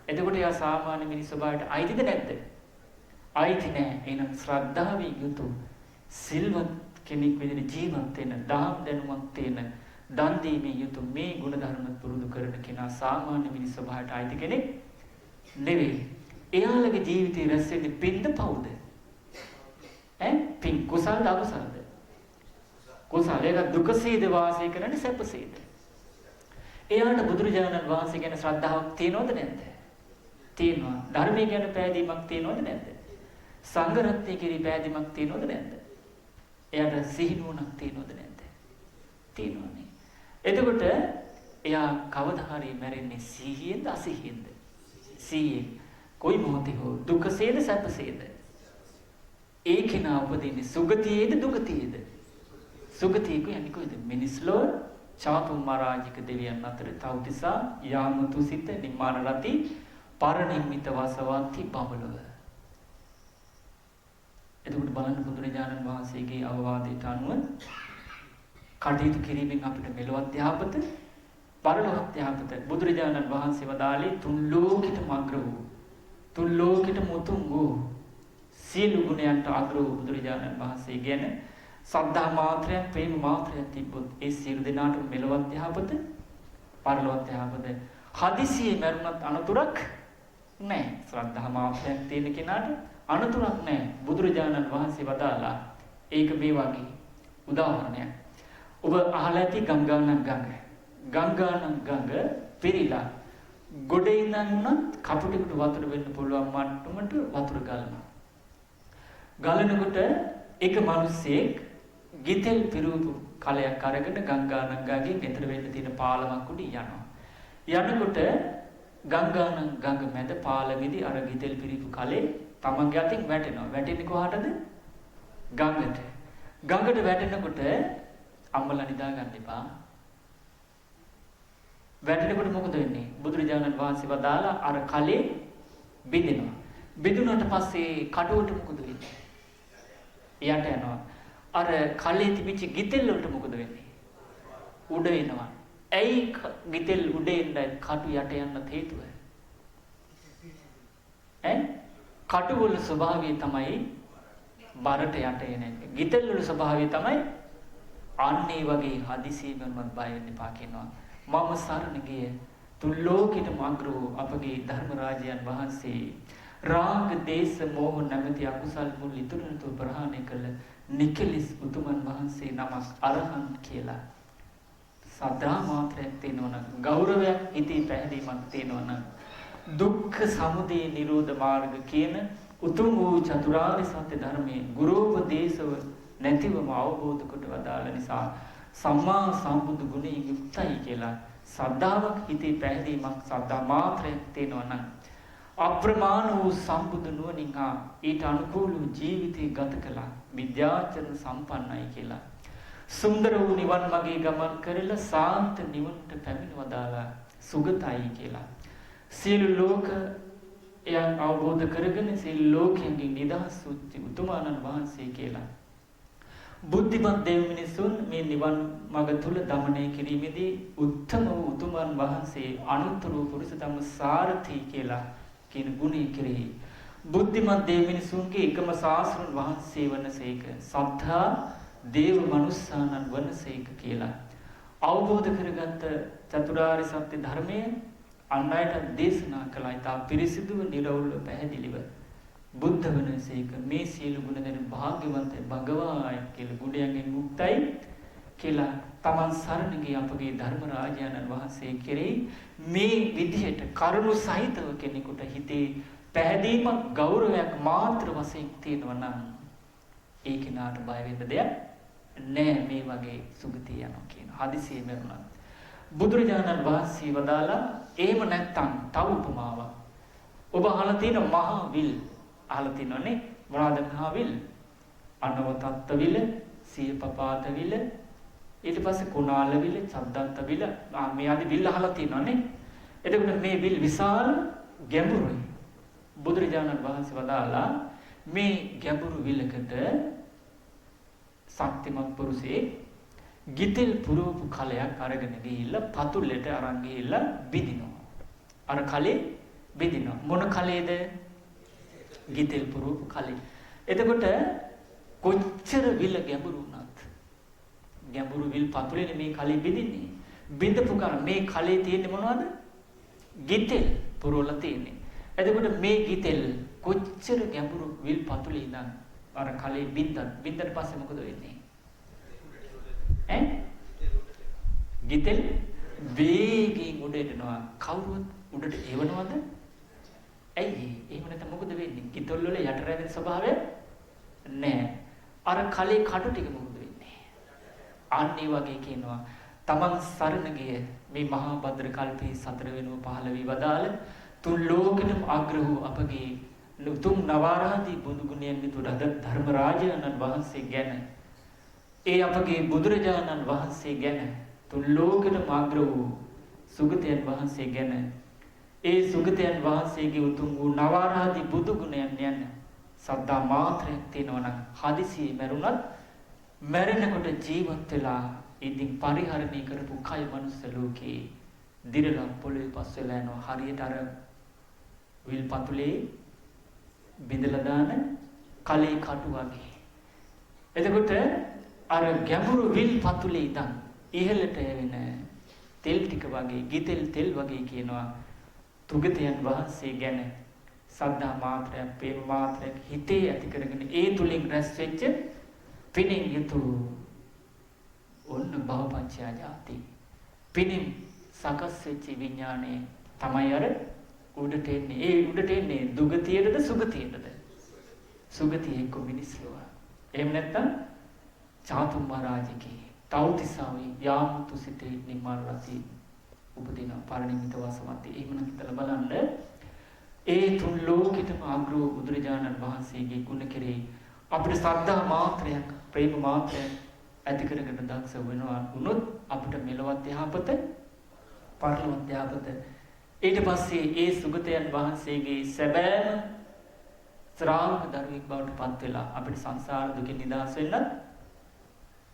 එතකොට එයා සාමාන්‍ය මිනිස් ස්වභාවයට අයිතිද නැද්ද? අයිති නැහැ. එහෙනම් ශ්‍රද්ධාවෙන් යුතු සිල්වත් කෙනෙක් විදිහට ජීවත් වෙන දාන දැනුමක් තියෙන දන් දීමේ යුතු මේ ගුණ ධර්ම පුරුදු කරන කෙනා සාමාන්‍ය මිනිස් ස්වභාවයට අයිති කෙනෙක් නෙවෙයි. එයාලගේ ජීවිතේ රැස් වෙන්නේ පින්ද පවුද? පින් කුසල්ද අකුසල්ද? කුසල. ඒක දුකසේද වාසය කරන්නේ සැපසේද? එයාට බුදුරජාණන් වහන්සේ ගැන ශ්‍රද්ධාවක් තියෙනවද නැද්ද? තියෙනවා. ධර්මයේ ගැන පැහැදීමක් තියෙනවද නැද්ද? සංඝ රත්නයේ කිරි පැහැදීමක් තියෙනවද නැද්ද? එයාට සිහිනුවණක් තියෙනවද නැද්ද? තියෙනවනේ. එතකොට එයා කවදා හරි මැරෙන්නේ සිහියෙන්ද අසිහියෙන්ද? සිහියෙන්. කොයි මොහොතේ හෝ දුකසේද සැපසේද? ඒ කෙනා උපදින්නේ සුගතියේද දුගතියේද? සුගතිය කියන්නේ කොහෙද? මිනිස් ලෝක චාතුම් මරාජික දෙවියන් අතර තවතිසා යාමතුසිත නිම්මාන රති පරිනිම්මිත වසවන්ති බඹලව. එතකොට බලන්න බුදුරජාණන් වහන්සේගේ අවවාදයට අනුව කටයුතු කිරීමෙන් අපිට මෙලොවත් යහපත පරලොවත් යහපත බුදුරජාණන් වහන්සේ වදාළේ තුන් ලෝකෙටම අග්‍ර වූ තුන් ලෝකෙටම උතුම් වූ සියලු ගුණයන්ට අග්‍ර වූ බුදුරජාණන් වහන්සේ ගැන සද්ධා මාත්‍රයක් ප්‍රේම මාත්‍රයක් තිබ්බොත් ඒ සියලු දෙනාට මෙලොවත් යහපත පරලොවත් යහපත හදිසියේ මරුණත් අනතුරක් නැහැ. ශ්‍රද්ධා මාත්‍රයක් තියෙන කෙනාට අනතුරක් නැහැ. බුදුරජාණන් වහන්සේ වදාලා ඒක මේ වගේ උදාහරණයක්. ඔබ අහලා ඇති ගංගානම් ගඟ. ගංගානම් ගඟ පිරීලා ගොඩේ ඉඳන්වත් කපුටෙකුට වතුර වෙන්න පුළුවන් මට්ටමට වතුර ගලනවා. ගලනකොට එක මිනිස්සෙක් ගිතෙල් පිරූපු කලයක් අරගෙන ගංගානම් ගඟේ ගෙතර වෙන්න තියෙන පාලමක් උඩ යනවා. යනකොට ගංගානම් ගඟ මැද පාලමේදී අර ගිතෙල් පිරීපු කලේ තමන්ගේ අතින් වැටෙනවා. වැටෙන්නේ කොහාටද? ගඟට. ගඟට වැටෙනකොට අම්මලා නිදා ගන්න එපා. වැටෙනකොට මොකද වෙන්නේ? බුදුරජාණන් වහන්සේ වදාලා අර කලේ බිඳෙනවා. බිඳුනට පස්සේ කඩුවට මොකද වෙන්නේ? යට යනවා. අර කලේ තිබිච්ච ගිතෙල් වලට මොකද වෙන්නේ? උඩ එනවා. ඇයි ගිතෙල් උඩ එන්නේ කටු යට යන්න හේතුව? කටු වල ස්වභාවය තමයි බරට යට එන්නේ. ගිතෙල් වල ස්වභාවය තමයි අන්නේ වගේ හදිසියෙම බය වෙන්න එපා කියනවා. මම සරණ ගිය තුන් ලෝකෙටම අග්‍ර වූ අපගේ ධර්මරාජයන් වහන්සේ රාග දේශ මොහ නැමැති අකුසල් මුල් ඉතුරුනතු ප්‍රහාණය කළ නිකලස් උතුමන් වහන්සේ නමක් අරහන් කියලා සදා මාත්‍රයක් තියෙනවනම් ගෞරවයක් හිතේ පැහැදීමක් තියෙනවනම් දුක්ඛ සමුදය නිරෝධ මාර්ග කියන උතුම් වූ චතුරාර්ය සත්‍ය ධර්මයේ ගුරුපදේශව නැතිවම අවබෝධ කොට වදාළ නිසා සම්මා සම්බුදු ගුණයෙන් යුක්තයි කියලා සද්ධාාවක් හිතේ පැහැදීමක් සද්ධා මාත්‍රයක් තියෙනවනම් අප්‍රමාණ වූ සම්බුදු නුවණින් ඊට අනුකූල වූ ජීවිතය ගත කළා විද්‍යාචරණ සම්පන්නයි කියලා සුන්දර වූ නිවන් මාගේ ගමන් කරලා සාන්ත නිවනට පැමිණ වදාලා සුගතයි කියලා සියලු ලෝක එයන් අවබෝධ කරගෙන සියලු ලෝකයන්ගෙන් නිදහස් වූ උතුමාණන් වහන්සේ කියලා බුද්ධිමත් දෙව් මිනිසුන් මේ නිවන් මඟ තුල දමනය කිරීමේදී උත්තම වූ උතුමන් වහන්සේ අනුත්තර වූ පුරුෂ ධම්ම සාරථී කියලා කියන ගුණය කෙරෙහි බුද්ධිමත් දෙව් මිනිසුන්ගේ එකම ශාස්ත්‍රඥ වහන්සේ වනසේක සද්ධා දේව මනුස්සානන් වනසේක කියලා අවබෝධ කරගත් චතුරාර්ය සත්‍ය ධර්මය අන් අයට දේශනා කළා. ඊට පිරිසිදුව නිරවුල්ව පැහැදිලිව බුද්ධ වනසේක මේ සියලු ගුණ දෙන භාග්‍යවන්ත භගවාය කියලා ගුණයෙන් මුක්තයි කියලා තමන් සරණ ගිය අපගේ ධර්ම රාජානන් වහන්සේ කෙරෙහි මේ විදිහට කරුණු සහිතව කෙනෙකුට හිතේ පැහැදීමක් ගෞරවයක් මාත්‍ර වශයෙන් තියෙනවා නම් ඒ කෙනාට බය වෙන්න දෙයක් නෑ. මේ වගේ සුගතිය යනවා කියන හදිසියෙ මරුණා. බුදුරජාණන් වහන්සේ වදාලා එහෙම නැත්තම් තව උපමාවක්. ඔබ අහලා තියෙන මහා විල් අහලා තියෙනවනේ මොනවද මහා විල්? අනවතත්ත විල, සියපපාත විල, ඊට පස්සේ කුණාල විල, චද්දත්ත විල මේ ආදී විල් අහලා තියෙනවනේ. එතකොට මේ විල් විශාල ගැඹුරුයි. බුදුරජාණන් වහන්සේ වදාලා මේ ගැඹුරු විලකට ශක්තිමත් පුරුෂයෙක් ගිතෙල් පුරවපු කලයක් අරගෙන ගිහිල්ලා පතුලෙට අරන් ගිහිල්ලා බිඳිනවා. අර කලේ බිඳිනවා. මොන කලේද? ගිතෙල් පුරවපු කලේ. එතකොට කොච්චර විල ගැඹුරු වුණත් ගැඹුරු විල් පතුලේ මේ කලේ බිඳින්නේ. බිඳපු කල මේ කලේ තියෙන්නේ මොනවද? ගිතෙල් පුරවලා තියෙන්නේ. එතකොට මේ ගිතෙල් කොච්චර ගැඹුරු විල් පතුලේ ඉඳන් අර කලේ බින්දට පස්සේ මොකද වෙන්නේ? ගිතෙල් වේගයෙන් උඩ එනවා. කවුරුත් උඩට එවනවද? ඇයි? එහෙම නැත්නම් මොකද වෙන්නේ? ගිතෙල් වල යට රැඳෙන ස්වභාවය නැහැ. අර කලේ කටු ටික මොකද වෙන්නේ? අන්න ඒ වගේ කියනවා. තමන් සරණ ගිය මේ මහා භද්‍ර කල්පේ 4 වෙනුව 15 වී වදාළ තුන් ලෝකෙටම අග්‍ර වූ අපගේ උතුම් නවාරාදී බුදු ගුණයෙන් යුතු ධර්ම රාජානන් වහන්සේ ගැන ඒ අපගේ බුදුරජාණන් වහන්සේ ගැන තුන් ලෝකෙටම අග්‍ර වූ සුගතයන් වහන්සේ ගැන ඒ සුගතයන් වහන්සේගේ උතුම් වූ නවාරාදී බුදු ගුණයන් යන සද්දා මාත්‍රයක් තියෙනවා නම් හදිසියෙ මැරුණත් මැරෙනකොට ජීවත් වෙලා ඉදින් පරිහරණය කරපු කය මනුස්ස ලෝකේ දිරලා පොළවේ පස් වෙලා යනවා හරියට අර විල් පතුලේ බිඳලා දාන කලේ කටු වගේ. එතකොට අර ගැඹුරු විල් පතුලේ ඉඳන් ඉහළට එවෙන තෙල් ටික වගේ ගිතෙල් තෙල් වගේ කියනවා තුගතයන් වහන්සේ ගැන සද්ධා මාත්‍රයක් ප්‍රේම මාත්‍රයක් හිතේ ඇති කරගෙන ඒ තුලින් රැස් වෙච්ච පිනින් යුතු ඔන්න භවපංචය ජාති පිනින් සකස් වෙච්ච විඥානේ තමයි අර උඩට එන්නේ. ඒ උඩට එන්නේ දුගතියටද සුගතියටද? සුගතිය එක්ක මිනිස් ලෝක. එහෙම නැත්නම් චාතුම් මහරජකේ තෞතිසාවේ යාමුතු සිතේ නිර්මාණ රති උපදින පරිණිමිත වාසවන්ති. එහෙමනම් හිතලා බලන්න ඒ තුන් ලෝකෙටම අග්‍රව බුදුරජාණන් වහන්සේගේ ගුණ කෙරෙහි අපිට ශ්‍රද්ධා මාත්‍රයක් ප්‍රේම මාත්‍රයක් ඇති කරගෙන දක්ෂ වෙනවා වුණොත් අපිට මෙලවත් යහපත පරලොවත් යහපත. ඊට පස්සේ ඒ සුගතයන් වහන්සේගේ සැබෑම ශ්‍රාවක දරුවෙක් බවට පත් වෙලා අපිට සංසාර දුකින් නිදහස් වෙන්න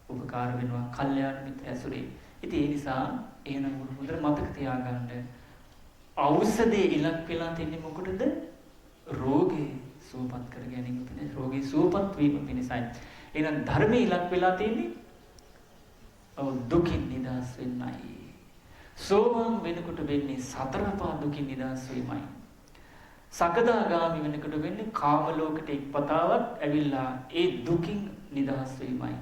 උපකාර වෙනවා කල්යාණ මිත්‍ර ඇසුරේ. ඉතින් ඒ නිසා එහෙනම් හොඳට මතක තියාගන්න ඖෂධයේ ඉලක්ක වෙලා තින්නේ මොකටද? රෝගේ සුවපත් කර ගැනීම පිණිස, රෝගේ සුවපත් වීම පිණිසයි. එහෙනම් ධර්මයේ ඉලක්ක වෙලා තින්නේ දුකින් නිදහස් වෙන්නයි. සෝවාන් වෙනකොට වෙන්නේ සතර පහ දුකින් නිදහස් වීමයි. සකදාගාමි වෙනකොට වෙන්නේ කාම ලෝකෙට එක්පතාවක් ඇවිල්ලා ඒ දුකින් නිදහස් වීමයි.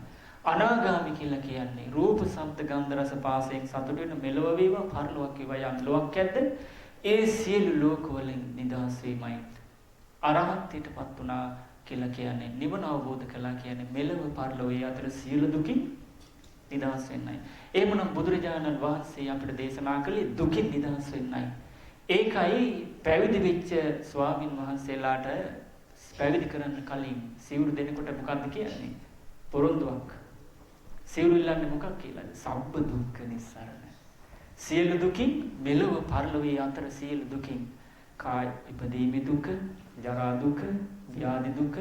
අනාගාමි කියලා කියන්නේ රූප ශබ්ද ගන්ධ රස පාසයෙන් සතුට වෙන මෙලොව වේවා පරලොවක් වේවා යම් ලෝකයක් ඇද්ද ඒ සියලු ලෝක වලින් නිදහස් වීමයි. අරහත්ත්වයටපත් වුණා කියලා කියන්නේ නිවන අවබෝධ කළා කියන්නේ මෙලොව පරලොව ඒ අතර සියලු දුකින් නිදහස් වෙන්නයි. එහෙමනම් බුදුරජාණන් වහන්සේ අපිට දේශනා කළේ දුකින් නිදහස් වෙන්නයි. ඒකයි පැවිදි වෙච්ච ස්වාමින් වහන්සේලාට පැවිදි කරන්න කලින් සිවුරු දෙනකොට මොකක්ද කියන්නේ? පොරොන්දුවක්. සිවුරු ඉල්ලන්නේ මොකක් කියලාද? සබ්බ දුක්ඛ නිස්සරණ. සියලු දුකින් මෙලොව පරලොවේ අතර සියලු දුකින් කාය ඉපදීමේ දුක, ජරා දුක, ව්‍යාධි දුක,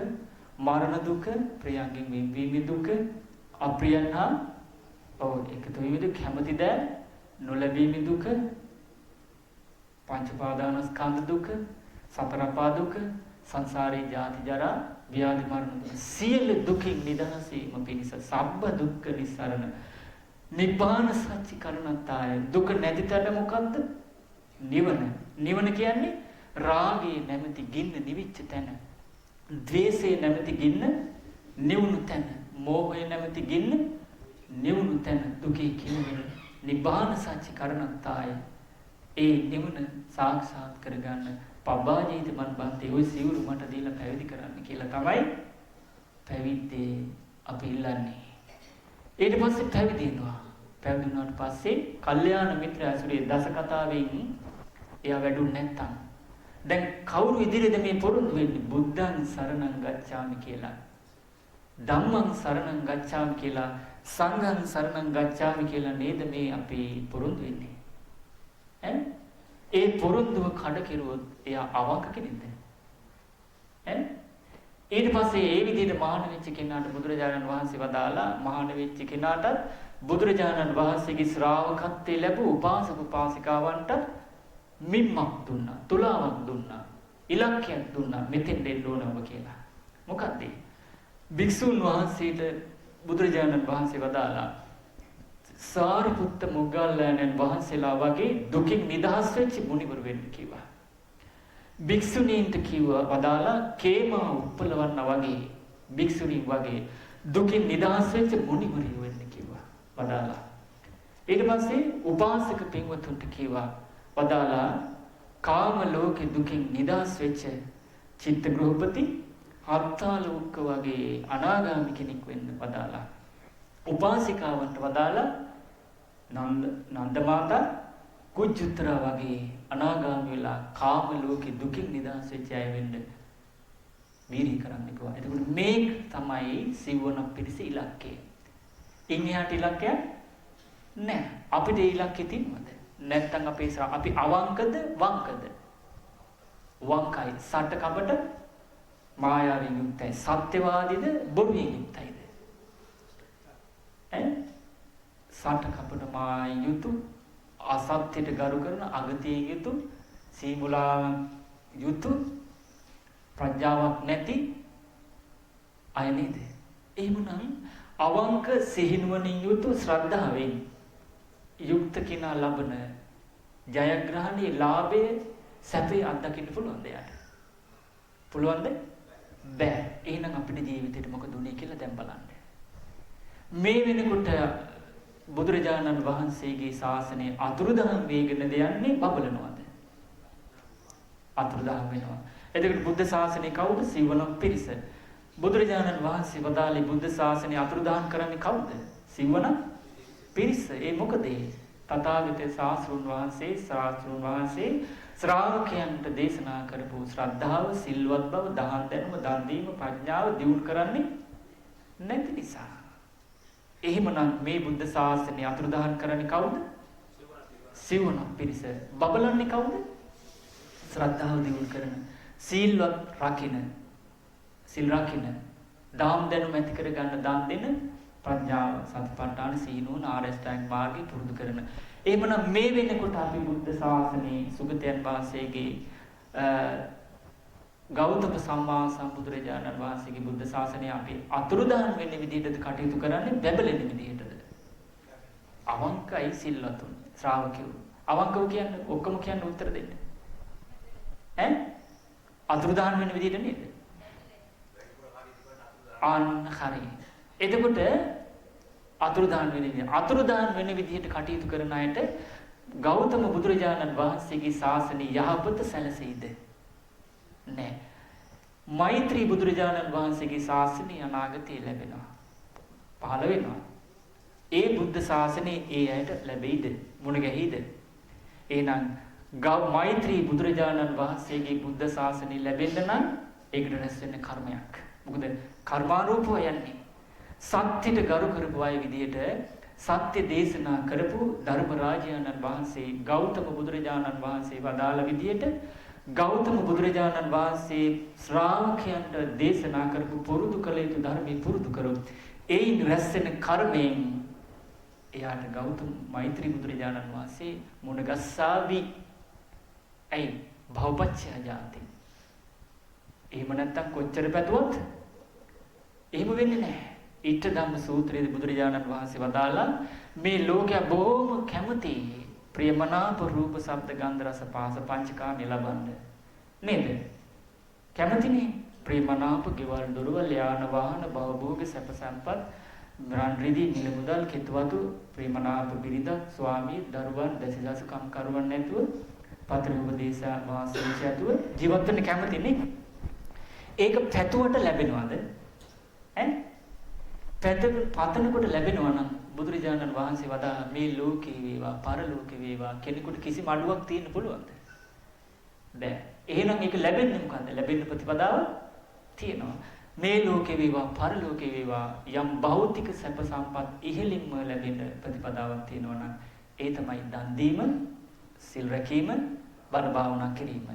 මරණ දුක, ප්‍රියයන්ගෙන් වෙන්වීමේ දුක, අප්‍රියයන් හා එකතු වීමේ දුක, කැමැති දෑ නොලැබීමේ දුක, පංච පාදානස්කන්ධ දුක, සතර පා දුක, සංසාරේ ජාති ජරා ව්‍යාධි මරණ සියලු දුකින් නිදහස් වීම පිණිස සබ්බ දුක්ඛ නිස්සරණ නිබ්බාන සත්‍ය කරණත්තාය. දුක නැති තැන මොකද්ද? නිවන. නිවන කියන්නේ රාගයේ නැමැති ගින්න නිවිච්ච තැන, ද්වේෂයේ නැමැති ගින්න නිවුණු තැන, මෝහයේ නැමැති ගින්න නිවුණු තැන දුකේ කිනුවෙන නිබ්බාන සත්‍ය කරණත්තාය. ඒ නිවන සාක්ෂාත් කරගන්න පබ්බාජීත මන් බන්තේ ඔය සිවුරු මට දීලා පැවිදි කරන්න කියලා තමයි පැවිද්දේ අපි ඉල්ලන්නේ. ඊට පස්සේ පැවිදි වෙනවා. පැවිදි වුණාට පස්සේ කල්යාණ මිත්‍ර ඇසුරේ දස කතාවෙන් එයා වැඩුණ නැත්තම් දැන් කවුරු ඉදිරියද මේ පොරොන්දු වෙන්නේ? බුද්ධං සරණං ගච්ඡාමි කියලා, ධම්මං සරණං ගච්ඡාමි කියලා, සංඝං සරණං ගච්ඡාමි කියලා නේද මේ අපි පොරොන්දු වෙන්නේ? ඒ පොරොන්දුව කඩ කෙරුවොත් එයා අවංක කෙනෙක්ද? ඊට පස්සේ ඒ විදිහට මහාන වෙච්ච කෙනාට බුදුරජාණන් වහන්සේ වදාලා මහාන වෙච්ච කෙනාට බුදුරජාණන් වහන්සේගේ ශ්‍රාවකත්වයේ ලැබූ උපාසක උපාසිකාවන්ට මිම්මක් දුන්නා, තුලාවක් දුන්නා, ඉලක්කයක් දුන්නා මෙතෙන් දෙන්න ඕනව කියලා. මොකද්ද? භික්ෂුන් වහන්සේට බුදුරජාණන් වහන්සේ වදාලා සාරිපුත්ත මොග්ගල්ලාණන් වහන්සේලා වගේ දුකින් නිදහස් වෙච්ච මුනිවරු වෙන්න කිව්වා. භික්ෂුණීන්ට කිව්වා වදාලා කේමා උප්පලවන්න වගේ භික්ෂුණීන් වගේ දුකින් නිදහස් වෙච්ච මුනිවරු වෙන්න කිව්වා වදාලා. ඊට පස්සේ උපාසක පින්වතුන්ට කිව්වා වදාලා කාම ලෝකේ දුකින් නිදහස් වෙච්ච චිත්ත ගෘහපති හත්තාලෝක වගේ අනාගාමී කෙනෙක් වෙන්න වදාලා. උපාසිකාවන්ට වදාලා නන්ද මාතා කුජුත්‍රා වගේ අනාගාමී වෙලා කාම ලෝකේ දුකින් නිදහස් වෙච්ච අය වෙන්න වීර්ය කරන්න කිව්වා. එතකොට මේක තමයි සිවණ පිළිස ඉලක්කය. ඉන් එහාට ඉලක්කයක් නැහැ. අපිට ඉලක්කෙ තියෙනවද? නැත්තම් අපි අවංකද වංකද? වංකයි. සට කපට මායාවෙන් යුක්තයි. සත්‍යවාදීද බොරුවෙන් යුක්තයිද? සට කපට මායාවෙන් යුතු, අසත්‍යයට ගරු කරන, අගතියෙන් යුතු, සීමුලාවන් යුතු, ප්‍රඥාවක් නැති අය නේද? එහෙමනම් අවංක සිහිනුවණින් යුතු ශ්‍රද්ධාවෙන් යුක්ත කෙනා ලබන ජයග්‍රහණී ලාභයේ සැපේ අත්දකින්න පුළුවන්ද යාට? පුළුවන්ද? බෑ. එහෙනම් අපේ ජීවිතේට මොකද උනේ කියලා දැන් බලන්න. මේ වෙනකොට බුදුරජාණන් වහන්සේගේ ශාසනය අතුරුදහන් වේගෙන යන්නේ බබලනවාද? අතුරුදහන් වෙනවා. එතකොට බුද්ධ ශාසනය කවුද? සිවණ පිරිස. බුදුරජාණන් වහන්සේ වදාළේ බුද්ධ ශාසනය අතුරුදහන් කරන්නේ කවුද? සිවණ පිරිස. ඒ මොකද? තථාගත ශාස්ත්‍රඥ වහන්සේ ශ්‍රාවකයන්ට දේශනා කරපු ශ්‍රද්ධාව, සිල්වත් බව, දහම් දැනුම, දන් දීම, ප්‍රඥාව දියුණු කරන්නේ නැති නිසා. එහෙමනම් මේ බුද්ධ ශාසනය අතුරුදහන් කරන්නේ කවුද? සිවණ පිරිස. බබලන්නේ කවුද? ශ්‍රද්ධාව දියුණු කරන, සීලවත් රකින්න, සිල් රකින්න, දහම් දැනුම ඇති කර ගන්න, දන් දෙන, ප්‍රඥාව, සතිපට්ඨාන, සීනුවන, ආරෂ්ඨාංග මාර්ගය පුරුදු කරන. එහෙමනම් මේ වෙනකොට අපි බුද්ධ ශාසනයේ සුගතයන් වහන්සේගේ ගෞතම සම්මා සම්බුදුරජාණන් වහන්සේගේ බුද්ධ ශාසනය අපි අතුරුදහන් වෙන්න විදිහටද කටයුතු කරන්නේ? බැබලෙන විදිහටද? අවංකයි සිල්වතුන් ශ්‍රාවකයෝ. අවංකව කියන්නේ ඔක්කොම කියන්නේ උත්තර දෙන්න. අතුරුදහන් වෙන විදිහට නේද? අන්න හරි. එතකොට අතුරුදහන් වෙන විදිහට කටයුතු කරන අයට ගෞතම බුදුරජාණන් වහන්සේගේ ශාසනය යහපත සැලසෙයිද? නෑ. මෛත්‍රී බුදුරජාණන් වහන්සේගේ ශාසනය අනාගතයේ ලැබෙනවා. පහළ වෙනවා. ඒ බුද්ධ ශාසනය ඒ අයට ලැබෙයිද? මුණ ගැහිද? එහෙනම් මෛත්‍රී බුදුරජාණන් වහන්සේගේ බුද්ධ ශාසනය ලැබෙන්න නම් ඒකට රැස් වෙන කර්මයක්. මොකද කර්මාරූපව යන්නේ. සත්‍යට ගරු කරපු අය විදිහට සත්‍ය දේශනා කරපු ධර්මරාජානන් වහන්සේ ගෞතම බුදුරජාණන් වහන්සේ වදාළ විදිහට ගෞතම බුදුරජාණන් වහන්සේ ශ්‍රාවකයන්ට දේශනා කරපු පුරුදු කළ යුතු ධර්මයේ පුරුදු කරොත් ඒයින් රැස් වෙන කර්මයෙන් එයාට ගෞතම මෛත්‍රී බුදුරජාණන් වහන්සේ මුණ ගස්සාවි. ඇයි? භවපච්චය ජාති. එහෙම නැත්තම් කොච්චර පැතුවත් එහෙම වෙන්නේ නැහැ. ඊට ධම්ම සූත්‍රයේදී බුදුරජාණන් වහන්සේ වදාලා මේ ලෝකය බොහොම කැමති ප්‍රියමනාප රූප ශබ්ද ගන්ධ රස පහස පංචකාමී ලබන්න නේද? කැමතිනේ ප්‍රියමනාප ගෙවල් දොරවල් යාන වාහන භවභෝග සැප සම්පත් රන් රිදී නිල මුදල් කෙතවතු ප්‍රියමනාප බිරිඳ ස්වාමී දරුවන් දසිදස කම්කරුවන් නැතුව පතර උපදේශ වාසීච ඇතුව ජීවත් වෙන්න කැමතිනේ. ඒක පැතුවට ලැබෙනවද? පතනකොට ලැබෙනවා නම් බුදුරජාණන් වහන්සේ වදාළ මේ ලෝකේ වේවා පරලෝකේ වේවා කෙනෙකුට කිසිම අඩුවක් තියෙන්න පුළුවන්ද? බෑ. එහෙනම් ඒක ලැබෙන්නේ මොකන්ද? ලැබෙන්න ප්‍රතිපදාව තියෙනවා. මේ ලෝකේ වේවා පරලෝකේ වේවා යම් භෞතික සැප සම්පත් ඉහළින්ම ලැබෙන ප්‍රතිපදාවක් තියෙනවා නම් ඒ තමයි දන් දීම, සිල් රැකීම, බණ භාවනා කිරීම.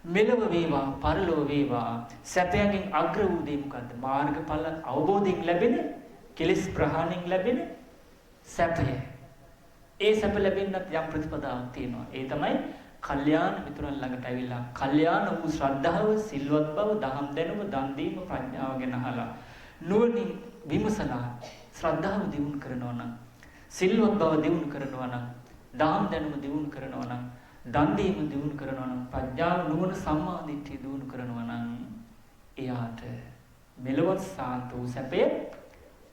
මෙලව වේවා පරලෝක වේවා සැපයෙන් අග්‍ර වූ දේ මොකද්ද? මාර්ගඵල අවබෝධයෙන් ලැබෙන, කෙලෙස් ප්‍රහාණයෙන් ලැබෙන සැපය. ඒ සැප ලැබෙන්නත් යම් ප්‍රතිපදාවක් තියෙනවා. ඒ තමයි කල්යාණ මිතුරන් ළඟට ඇවිල්ලා කල්යාණ වූ ශ්‍රද්ධාව, සිල්වත් බව, දහම් දැනුම, දන් දීම, ප්‍රඥාව ගැන අහලා නුවණින් විමසලා ශ්‍රද්ධාව දියුණු කරනවා නම්, සිල්වත් බව දියුණු කරනවා නම්, දහම් දැනුම දියුණු කරනවා නම්, දන් දීම දියුණු කරනවා නම්, ප්‍රඥාව නුවණ සම්මා දිට්ඨිය දියුණු කරනවා නම් එයාට මෙලොවත් සාන්ත වූ සැපය,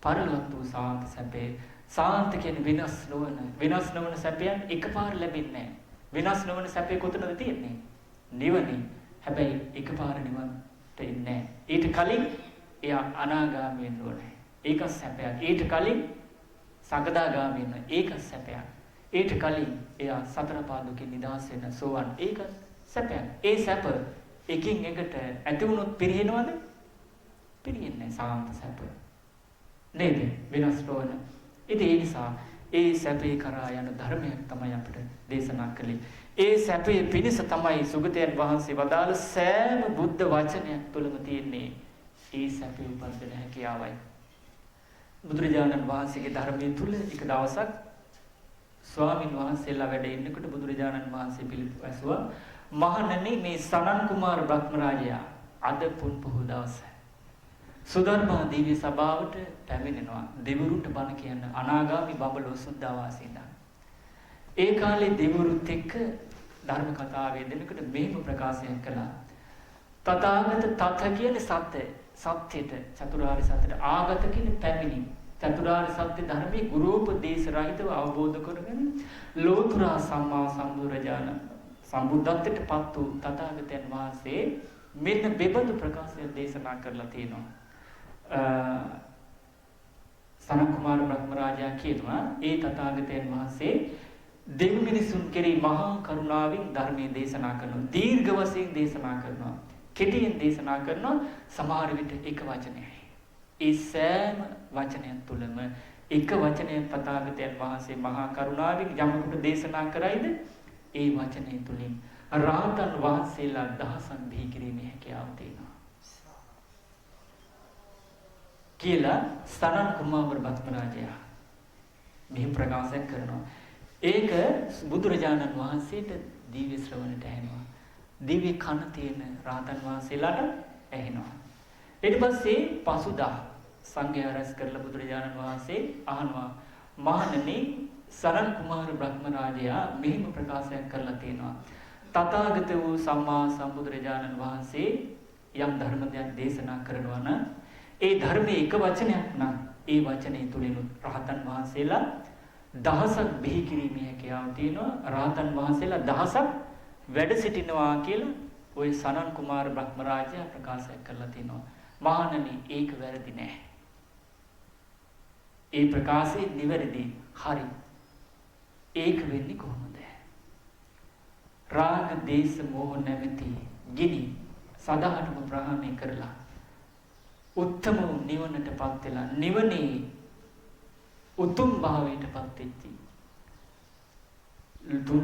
පරලොවත් වූ සාන්ත සැපේ. සාන්ත කියන්නේ වෙනස් නොවන සැපයන් එකපාර ලැබෙන්නේ නැහැ. වෙනස් නොවන සැපේ කොතනද තියෙන්නේ? නිවනේ. හැබැයි එකපාර නිවන්ට එන්නේ නැහැ. ඊට කලින් එයා අනාගාමී වෙන්න ඕනේ. ඒක සැපයක්. ඊට කලින් සකදාගාමී වෙන්න. ඒක සැපයක්. ඊට කලින් එයා සතර පාදුකින් නිදහස් වෙන සෝවන්. ඒක සැපයක්. ඒ සැප එකින් එකට ඇති වුණොත් පිරිනවද? පිරින්නේ නැහැ. සාන්ත සැප. නේද? වෙනස් නොවන. ඉතින් ඒ නිසා ඒ සැපේ කරා යන ධර්මයක් තමයි අපිට දේශනා කළේ. ඒ සැපේ පිණිස තමයි සුගතයන් වහන්සේ වදාළ සෑම බුද්ධ වචනයක් තුළම තියෙන්නේ ඒ සැපේ උපදින හැකියාවයි. බුදුරජාණන් වහන්සේගේ ධර්මයේ තුල එක දවසක් ස්වාමින් වහන්සේලා වැඩ ඉන්නකොට බුදුරජාණන් වහන්සේ පිළිතුරු ඇසුවා, මහණෙනි මේ සනන් කුමාර බ්‍රහ්මරාජයා අද පුන් පොහොය දවසේ සුධර්මා දිව්‍ය සභාවට පැමිණෙනවා. දෙවිවරුන්ට බණ කියන්න අනාගාමි බඹලෝ සුද්ධවාසීන්දා. ඒ කාලේ දෙවිවරුත් එක්ක ධර්ම කතාවේ දෙනකොට මෙහෙම ප්‍රකාශයක් කළා. තථාගත තත කියන්නේ සත්‍යයට චතුරාර්ය සත්‍යයට ආගත කියන්නේ පැමිණීම. චතුරාර්ය සත්‍ය ධර්මයේ ගුරුපදේශ රහිතව අවබෝධ කරගෙන ලෝතුරා සම්මා සම්බුදුරජාණන් සම්බුද්ධත්වයට පත් වූ තථාගතයන් වහන්සේ මෙන්න බෙබඳු ප්‍රකාශයක් දේශනා කරලා තියෙනවා. සනත් කුමාර බ්‍රහ්මරාජා කියනවා ඒ තථාගතයන් වහන්සේ දෙව් මිනිසුන් කෙරෙහි මහා කරුණාවෙන් ධර්මයේ දේශනා කරනවා. දීර්ඝ වශයෙන් දේශනා කරනවා. කෙටියෙන් දේශනා කරනවා. සමහර විට එක වචනයයි. ඒ සෑම වචනයක් තුළම එක වචනයක් තථාගතයන් වහන්සේ මහා කරුණාවෙන් යමකට දේශනා කරයිද ඒ වචනය තුලින් රාතන් වහන්සේලා දහසක් බිහි කිරීමේ හැකියාව තියෙනවා කියලා සනන් කුමාර බ්‍රහ්මරාජයා මෙහි ප්‍රකාශයක් කරනවා. ඒක බුදුරජාණන් වහන්සේට දිව්‍ය ශ්‍රවණයට ඇහෙනවා. දිව්‍ය කන තියෙන රාතන් වහන්සේලාට ඇහෙනවා. ඊට පස්සේ පසුදා සංඝයා රැස් කරලා බුදුරජාණන් වහන්සේ අහනවා, මහණෙනි සනන් කුමාර බ්‍රහ්මරාජයා මෙහිම ප්‍රකාශයක් කරලා තියෙනවා. තථාගත වූ සම්මා සම්බුදුරජාණන් වහන්සේ යම් ධර්ම දෙයක් දේශනා කරනවා නම් ඒ ධර්මයේ එක වචනයක් නම් ඒ වචනේ තුලින් රහතන් වහන්සේලා දහසක් බිහි කිරීමේ හැකියාව තියෙනවා. රහතන් වහන්සේලා දහසක් වැඩ සිටිනවා කියලා ওই සනන් කුමාර බ්‍රහ්මරාජයා ප්‍රකාශයක් කරලා තියෙනවා. මහණනි ඒක වැරදි නෑ. ඒ ප්‍රකාශය නිවැරදි. හරි. ඒක වෙන්නේ කොහොමද? රාග දේශ මොහ නැමැති ගිනි සදාටම ප්‍රහාණය කරලා උත්තම නිවනටපත් වෙලා නිවනේ උතුම් භාවයටපත් වෙච්චි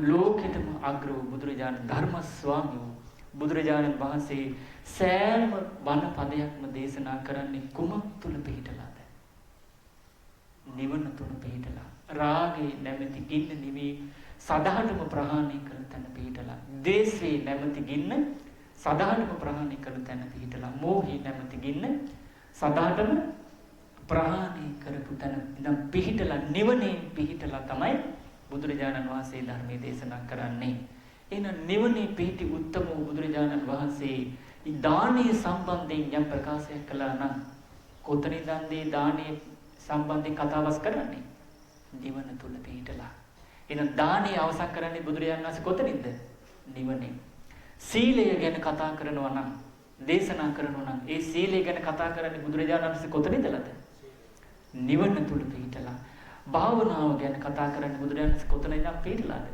ලෝකෙටම අග්‍ර වූ බුදුරජාණන් ධර්ම ස්වාමී වූ බුදුරජාණන් වහන්සේ සෑම බණ පදයක්ම දේශනා කරන්නේ කුමක් තුල පිහිටලාද? නිවන තුල පිහිටලා. රාගේ නැමැති ගින්න නිවි සදාටම ප්‍රහාණය කරන තැන පිහිටලා. දේශේ නැමැති ගින්න සදාටම ප්‍රහාණය කරන තැන පිහිටලා. මෝහේ නැමැති ගින්න සදාටම ප්‍රහාණය කරපු තැන ඉඳන් පිහිටලා නිවනේ පිහිටලා තමයි බුදුරජාණන් වහන්සේ ධර්මයේ දේශනා කරන්නේ. එහෙනම් නිවනේ පිහිටි උත්තම බුදුරජාණන් වහන්සේ දානීය සම්බන්ධයෙන් යම් ප්‍රකාශයක් කළා නම් කොතනින්ද මේ දානීය සම්බන්ධයෙන් කතාබස් කරන්නේ? නිවන තුල පිහිටලා. එහෙනම් දානීය අවසන් කරන්නේ බුදුරජාණන් වහන්සේ කොතනින්ද? නිවනේ. සීලය ගැන කතා කරනවා නම් දේශනා කරනවා නම් ඒ සීලය ගැන කතා කරන්නේ බුදුරජාණන් වහන්සේ කොතනින්දලද? නිවන තුල පිහිටලා. භාවනාව ගැන කතා කරන්නේ බුදුරජාණන් වහන්සේ කොතනින්ද පිහිටලාද?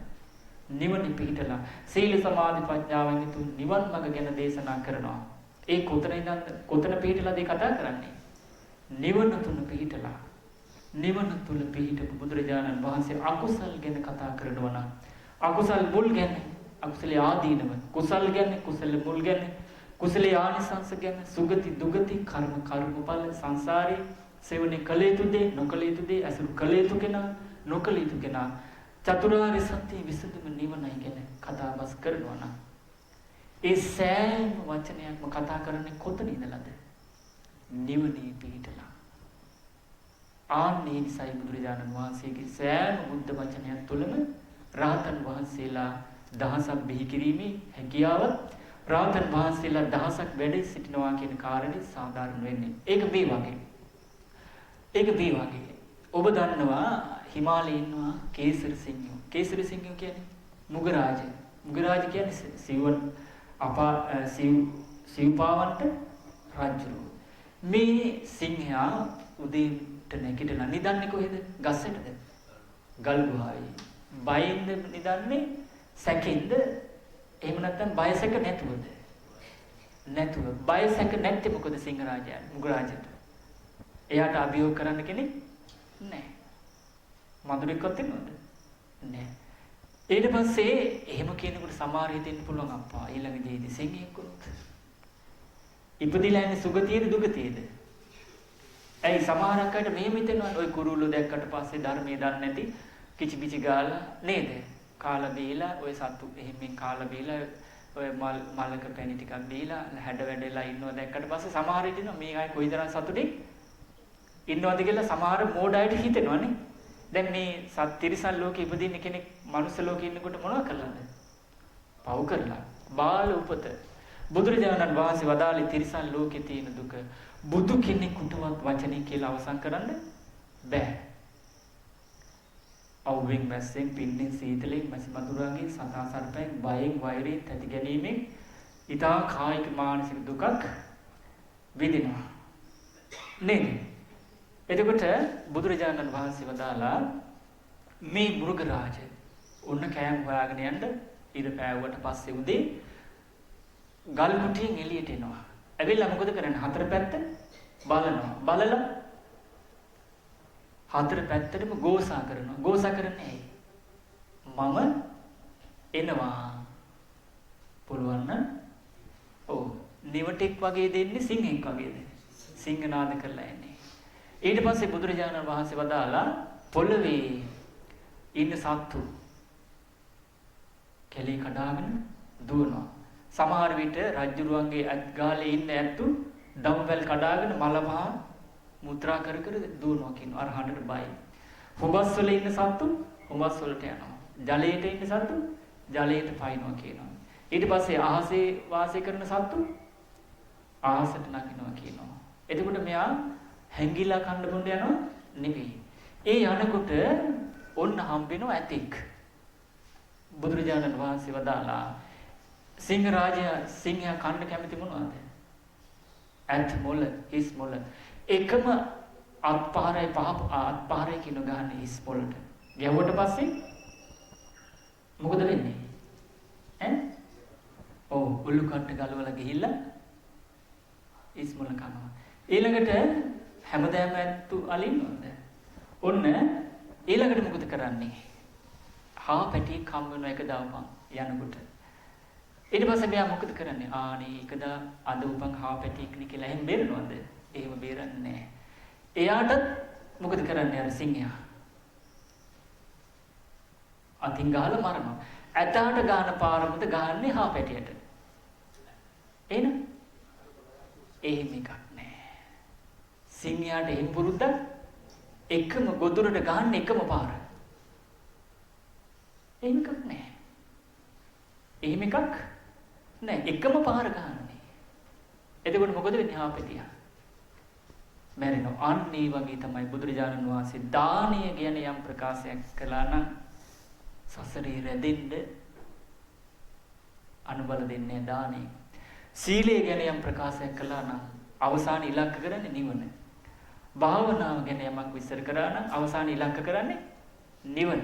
නිවනේ පිහිටලා. සීල සමාධි ප්‍රඥාවෙන් යුතු නිවන් මඟ ගැන දේශනා කරනවා. ඒ කොතන පිහිටලාද ඒ කතා කරන්නේ? නිවන තුල පිහිටලා. නිවන තුල පිහිටපු බුදුරජාණන් වහන්සේ අකුසල් ගැන කතා කරනවා නම් අකුසල් මුල් ගැන අකුසලයේ ආදීනව, කුසල් ගැන කුසල මුල් ගැන, කුසලයේ ආනිසංස ගැන, සුගති දුගති කර්මඵල සංසාරේ සෙවණේ කළ යුතු දේ නොකළ යුතු දේ අසුරු කළ යුතු කෙනා නොකළ යුතු කෙනා චතුරාර්ය සත්‍ය විසඳුම නිවනයි ගැන කතාබස් කරනවා නම් ඒ සෑම වචනයක්ම කතා කරන්නේ කොතනින්දලද? නිවනේ පිහිටලා. ආන්නේ නිසයි බුදුරජාණන් වහන්සේගේ සෑම බුද්ධ වචනයක් තුළම රාතන් වහන්සේලා දහසක් බිහි කිරීමේ හැකියාව, රාතන් වහන්සේලා දහසක් වැඩ සිටිනවා කියන කාරණේ සාධාරණ වෙන්නේ. ඒක මේ වගේ. ඔබ දන්නවා හිමාලයේ ඉන්නවා කේසර සිංහයෝ. කේසර සිංහයෝ කියන්නේ මුගරාජ. මුගරාජ කියන්නේ සිව්පාවන්ට රජු. මේ සිංහයා උදේට නැගිටලා නිදන්නේ කොහෙද? ගස්සටද? ගල් ගුහාවේ. බයෙන්ද නිදන්නේ? සැකෙන්ද? එහෙම නැත්නම් බයසක නැතුවද? නැතුව. බයසක නැත්තේ මොකද සිංහරාජයා මුගරාජට? එයාට අභියෝග කරන්න කෙනෙක් නැහැ. මధుරෙක්වත් ඉන්නවද? නෑ. ඊට පස්සේ එහෙම කෙනෙකුට සමහර හිතෙන්න පුළුවන් අප්පා ඊළඟ ජීවිතේ සිංහෙක් වුණොත්. ඉපදිලා ඉන්නේ සුගතියේද දුගතියේද? ඇයි සමහරක් අයට මෙහෙම හිතෙනවා ඔය කුරුල්ලෝ දැක්කට පස්සේ ධර්මයේ දන්නේ නැති කිචි පිචි ගාලා නේද? කාලා බීලා ඔය සතු එහෙමින් කාලා බීලා ඔය මලක පැණි ටිකක් දීලා හැඩ වැඩෙලා ඉන්නවා දැක්කට පස්සේ සමහර හිටිනවා මේ අය කොයිතරම් සතුටින් ඉන්නවද කියලා සමහර මෝඩ අයට හිතෙනවනේ. දැන් මේ තිරිසන් ලෝකෙ ඉපදින්න කෙනෙක් මනුස්ස ලෝකෙ ඉන්නකොට මොනවද කරලාද? පව් කරලා. බාල උපත. බුදුරජාණන් වහන්සේ වදාළේ තිරිසන් ලෝකේ තියෙන දුක බුදු කෙනෙකුටවත් වචනේ කියලා අවසන් කරන්න බෑ. අවුවෙන් මැස්සෙන් පින්නෙන් සීතලෙන් මැසි මදුරාගෙන් සතා සර්පයෙන් බයෙන් වෛරයෙන් තැති ගැනීමෙන් ඊටා කායික මානසික දුකක් විඳිනවා නේද? එතකොට බුදුරජාණන් වහන්සේ වදාලා මේ මුර්ගරාජ ඔන්න කෑම හොයාගෙන යන්න ඉර පෑවුවට පස්සේ උදේ ගල් කුටියෙන් එළියට එනවා. ඇවිල්ලා මොකද කරන්නේ? හතර පැත්ත බලනවා. බලලා හතර පැත්තටම ගෝසා කරනවා. ගෝසා කරන්නේ ඇයි? මම එනවා. පුළුවන් නම් ඔව් නිවටෙක් වගේ දෙන්නේ සිංහෙක් වගේද? සිංහනාද කරලා එන්නේ. ඊට පස්සේ බුදුරජාණන් වහන්සේ වදාලා පොළවේ ඉන්න සත්තු කෙලේ කඩාගෙන දුවනවා. සමහර විට රජුරුවන්ගේ ගාලේ ඉන්න ඇත්තු දම්වැල් කඩාගෙන මලපහන් මුත්‍රා කර කර දුවනවා කියනවා. අර හඬට බයි. හොබස් වල ඉන්න සත්තු හොබස් වලට යනවා. ජලයට ඉන්න සත්තු ජලයට පයින්නවා කියනවා. ඊට පස්සේ අහසේ වාසය කරන සත්තු අහසට නගිනවා කියනවා. එතකොට මෙයා හැංගිලා කන්න බොන්න යනවා නෙවෙයි. ඒ යනකොට ඔන්න හම්බෙනවා ඇතෙක්. බුදුරජාණන් වහන්සේ වදාලා සිංහ රාජයා සිංහයා කන්න කැමති මොනවද? ඇත් මොළ, හිස් මොළ. එකම අත්පාරයි අත්පාරයි කියන ගහන්නේ හිස් මොළට. ගැවුවට පස්සේ මොකද වෙන්නේ? ඈ? ඔව් උල්ලු කට්ට ගලවලා ගිහිල්ලා හිස් මොළ කනවා. ඊළඟට හැමදාම ඇත්තු අලින්නවද? ඔන්න ඊළඟට මොකද කරන්නේ? හා පැටියෙක් හම් වෙන එක දාපන් යනකොට. ඊට පස්සේ මෙයා මොකද කරන්නේ? ආනේ එකදා අද උපන් හා පැටියෙක් නේ කියලා එහෙම බේරනවද? එහෙම බේරන්නේ නැහැ. එයාටත් මොකද කරන්නේ අර සිංහයා? අතින් ගහලා මරනවා. ඇතාට ගාන පාරමද ගහන්නේ හා පැටියට. එහෙනම් එහෙම එකක් නැහැ. සිංහයාට එහෙම පුරුද්දක් එකම ගොදුරට ගහන්න එකම පාර. එහෙම එකක් නැහැ. එහෙම එකක් නැහැ. එකම පාර ගහන්නේ. එතකොට මොකද වෙන්නේ? හාපෙතියා මැරෙනවා. අන්න ඒ වගේ තමයි බුදුරජාණන් වහන්සේ දානය ගැන යම් ප්‍රකාශයක් කළා නම් සසරේ රැඳෙන්න අනුබල දෙන්නේ දානය. සීලය ගැන යම් ප්‍රකාශයක් කළා නම් අවසාන ඉලක්ක කරන්නේ නිවන. භාවනාව ගැන යමක් විස්තර කරා නම් අවසාන ඉලක්ක කරන්නේ නිවන.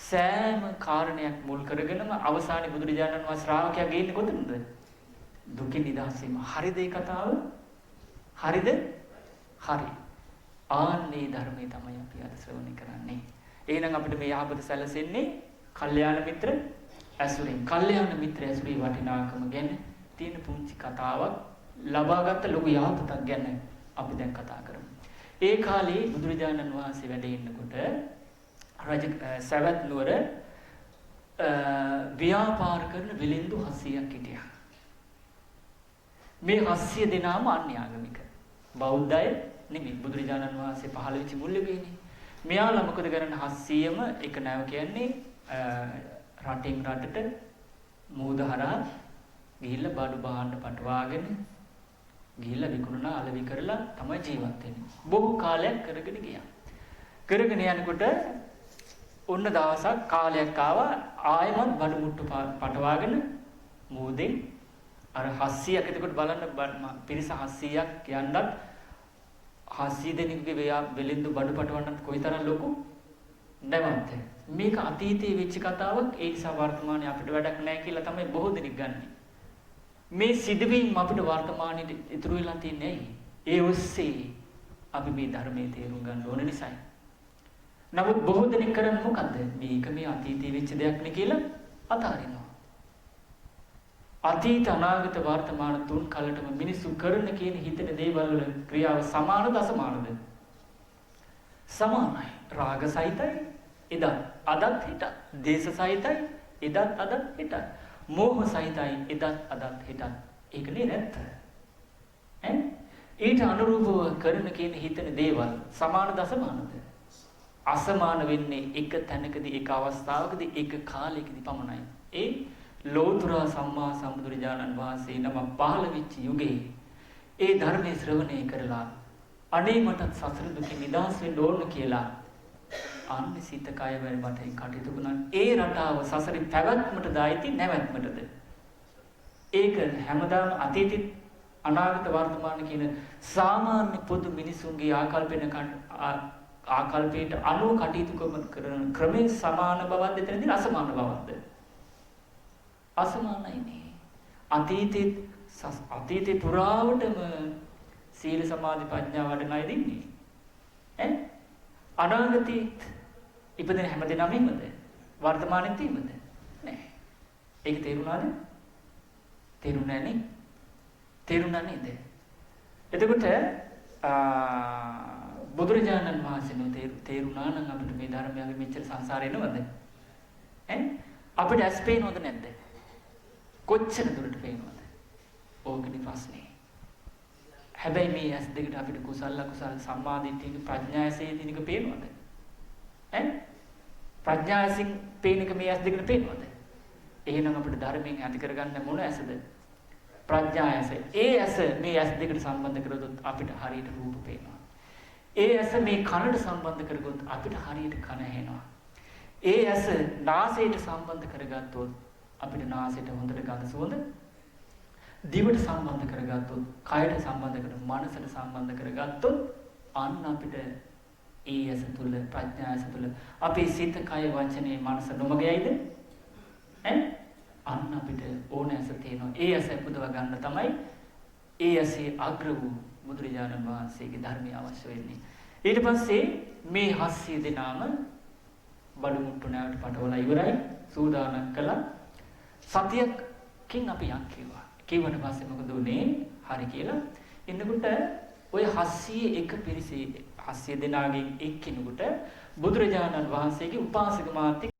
සෑම කාරණයක් මුල් කරගෙනම අවසානයේ බුදුරජාණන් වහන්සේ ශ්‍රාවකයා ගේන්නේ කොතනද? දුකින් නිදහස් වීම. හරිද ඒ කතාව? හරිද? හරි. ආන්නේ ධර්මයේ තමයි අපි අද ශ්‍රවණය කරන්නේ. එහෙනම් අපිට මේ යහපත සැලසෙන්නේ කල්යාණ මිත්‍ර ඇසුරින්. කල්යාණ මිත්‍ර ඇසුරේ වටිනාකම ගැන තියෙන පුංචි කතාවක් ලබාගත් ලොකු යහපතක් ගැන අපි දැන් කතා කරමු. ඒ කාලේ බුදුරජාණන් වහන්සේ වැඩ ඉන්නකොට සවැත් නුවර ව්‍යාපාර කරන විලින්දු 700ක් හිටියා. මේ 700 දෙනාම අන්‍යාගමික. බෞද්ධය නෙමෙයි. බුදුරජාණන් වහන්සේ පහළ වෙච්ච මුල් යුගයේනේ. මෙයාලා මොකද කරන්නේ? 700ම එක නැව කියන්නේ රටින් රටට මූද හරහා ගිහිල්ලා බඩු බාහන්න පටවාගෙන ගිහිල්ලා විකුණලා අලෙවි කරලා තමයි ජීවත් වෙන්නේ. බොහෝ කාලයක් කරගෙන ගියා. කරගෙන යනකොට ඔන්න දවසක් කාලයක් ආවා ආයෙමත් බඩු මුට්ටු පටවාගෙන මූදෙන් අර 700ක් එතකොට බලන්න පිරිස 700ක් යන්නත් 700 දෙනෙකුගේ වෙලින්දු බඩු පටවන්නත් කොයිතරම් ලොකු නැවත. මේක අතීතයේ වෙච්ච කතාවක්. ඒ නිසා වර්තමානයේ අපිට වැඩක් නැහැ කියලා තමයි බොහෝ දෙනෙක් ගන්නෙ. මේ සිදුවීම් අපිට වර්තමානයේ ඉතුරු වෙලා තියන්නේ ඇයි? ඒ ඔස්සේ අපි මේ ධර්මයේ තේරුම් ගන්න ඕන නිසායි. නමුත් බොහෝ දෙනෙක් කරන්නේ මොකද්ද? මේක මේ අතීතයේ වෙච්ච දෙයක් නේ කියලා අතාරිනවා. අතීත අනාගත වර්තමාන තුන් කලටම මිනිස්සු කරන කියන හිතන දේවල් වල ක්‍රියාව සමානද අසමානද? සමානයි. රාග සහිතයි එදත් අදත් හිටත්. දේශ සහිතයි එදත් අදත් හිටත්. මෝහ සහිතයි එදත් අදත් හිටත්. ඒක නේ නැත්ත. ඊට අනුරූපව කරන කියන හිතන දේවල් සමානද අසමානද? අසමාන වෙන්නේ එක තැනකදී එක අවස්ථාවකදී එක කාලයකදී පමණයි. ඒ ලෝතර සම්මා සම්බුදුරජාණන් වහන්සේ නම පහළ වෙච්ච යුගයේ ඒ ධර්මයේ ශ්‍රවණය කරලා අනේ මටත් සසර දුකින් නිදහස් වෙන්න ඕන කියලා අන්නේ සිත කය වලට කටයුතු කරන ඒ රටාව සසරේ පැවැත්මට දායිති නැවැත්මටද? ඒක හැමදාම අතීතෙත් අනාගත වර්තමාන කියන සාමාන්‍ය පොදු මිනිසුන්ගේ ආකල්පයට අනුව කටයුතු කරන ක්‍රමයේ සමාන බවක්ද එතනදී අසමාන බවක්ද? අසමානයි නේ. අතීතේ පුරාවටම සීල සමාධි ප්‍රඥා වඩන අය දින්නේ. අනාගතේ ඉපදෙන හැමදෙනාම එහෙමද? වර්තමානෙත් එහෙමද? නෑ. ඒක තේරුණාද? තේරුණා නේ? තේරුණා නේද? එතකොට බුදුරජාණන් වහන්සේ තේරුණා නම් අපිට මේ ධර්මයෙන් මෙච්චර සංසාරේ නේද? අපිට ඇස් පේනවද නැද්ද? කොච්චර දුරට පේනවද? ඕකනේ ප්‍රශ්නේ. හැබැයි මේ ඇස් දෙකට අපිට කුසල අකුසල සම්මාදිට්ඨියක ප්‍රඥායසේ දිනක පේනවද? ප්‍රඥායසින් පේන එක මේ ඇස් දෙකට පේනවද? එහෙනම් අපිට ධර්මයෙන් ඇති කරගන්න මොන ඇසද? ප්‍රඥායස. ඒ ඇස මේ ඇස් දෙකට සම්බන්ධ කරගොත් අපිට හරියට රූප පේනවා. ඒ ඇස මේ කනට සම්බන්ධ කරගොත් අපිට හරියට කන ඇහෙනවා. ඒ ඇස නාසයට සම්බන්ධ කරගත්තොත් අපිට නාසයට හොඳට ගඳ සුවඳ, දිවට සම්බන්ධ කරගත්තොත්, කයට සම්බන්ධ කරගත්තොත්, මනසට සම්බන්ධ කරගත්තොත් අන්න අපිට ඒ ඇස තුල ප්‍රඥා ඇස තුල අපේ සිත, කය, වචනේ, මනස නොමග යයිද? අන්න අපිට ඕන ඇස තියෙනවා. ඒ ඇස පුදව ගන්න තමයි ඒ ඇසේ අග්‍ර වූ බුදුරජාණන් වහන්සේගේ ධර්මය අවශ්‍ය වෙන්නේ. ඊට පස්සේ මේ 700 දෙනාම බඩු මුට්ටු නැවට පටවලා ඉවරයි. සූදානම් කළා. සතියකින් අපි යන් කිව්වා. කිව්වට පස්සේ මොකද උනේ? හරි කියලා. එන්නකොට ඔය 701 පිරිසේ 700 දෙනාගෙන් එක්කිනෙකුට බුදුරජාණන් වහන්සේගේ උපාසක මාත්‍ය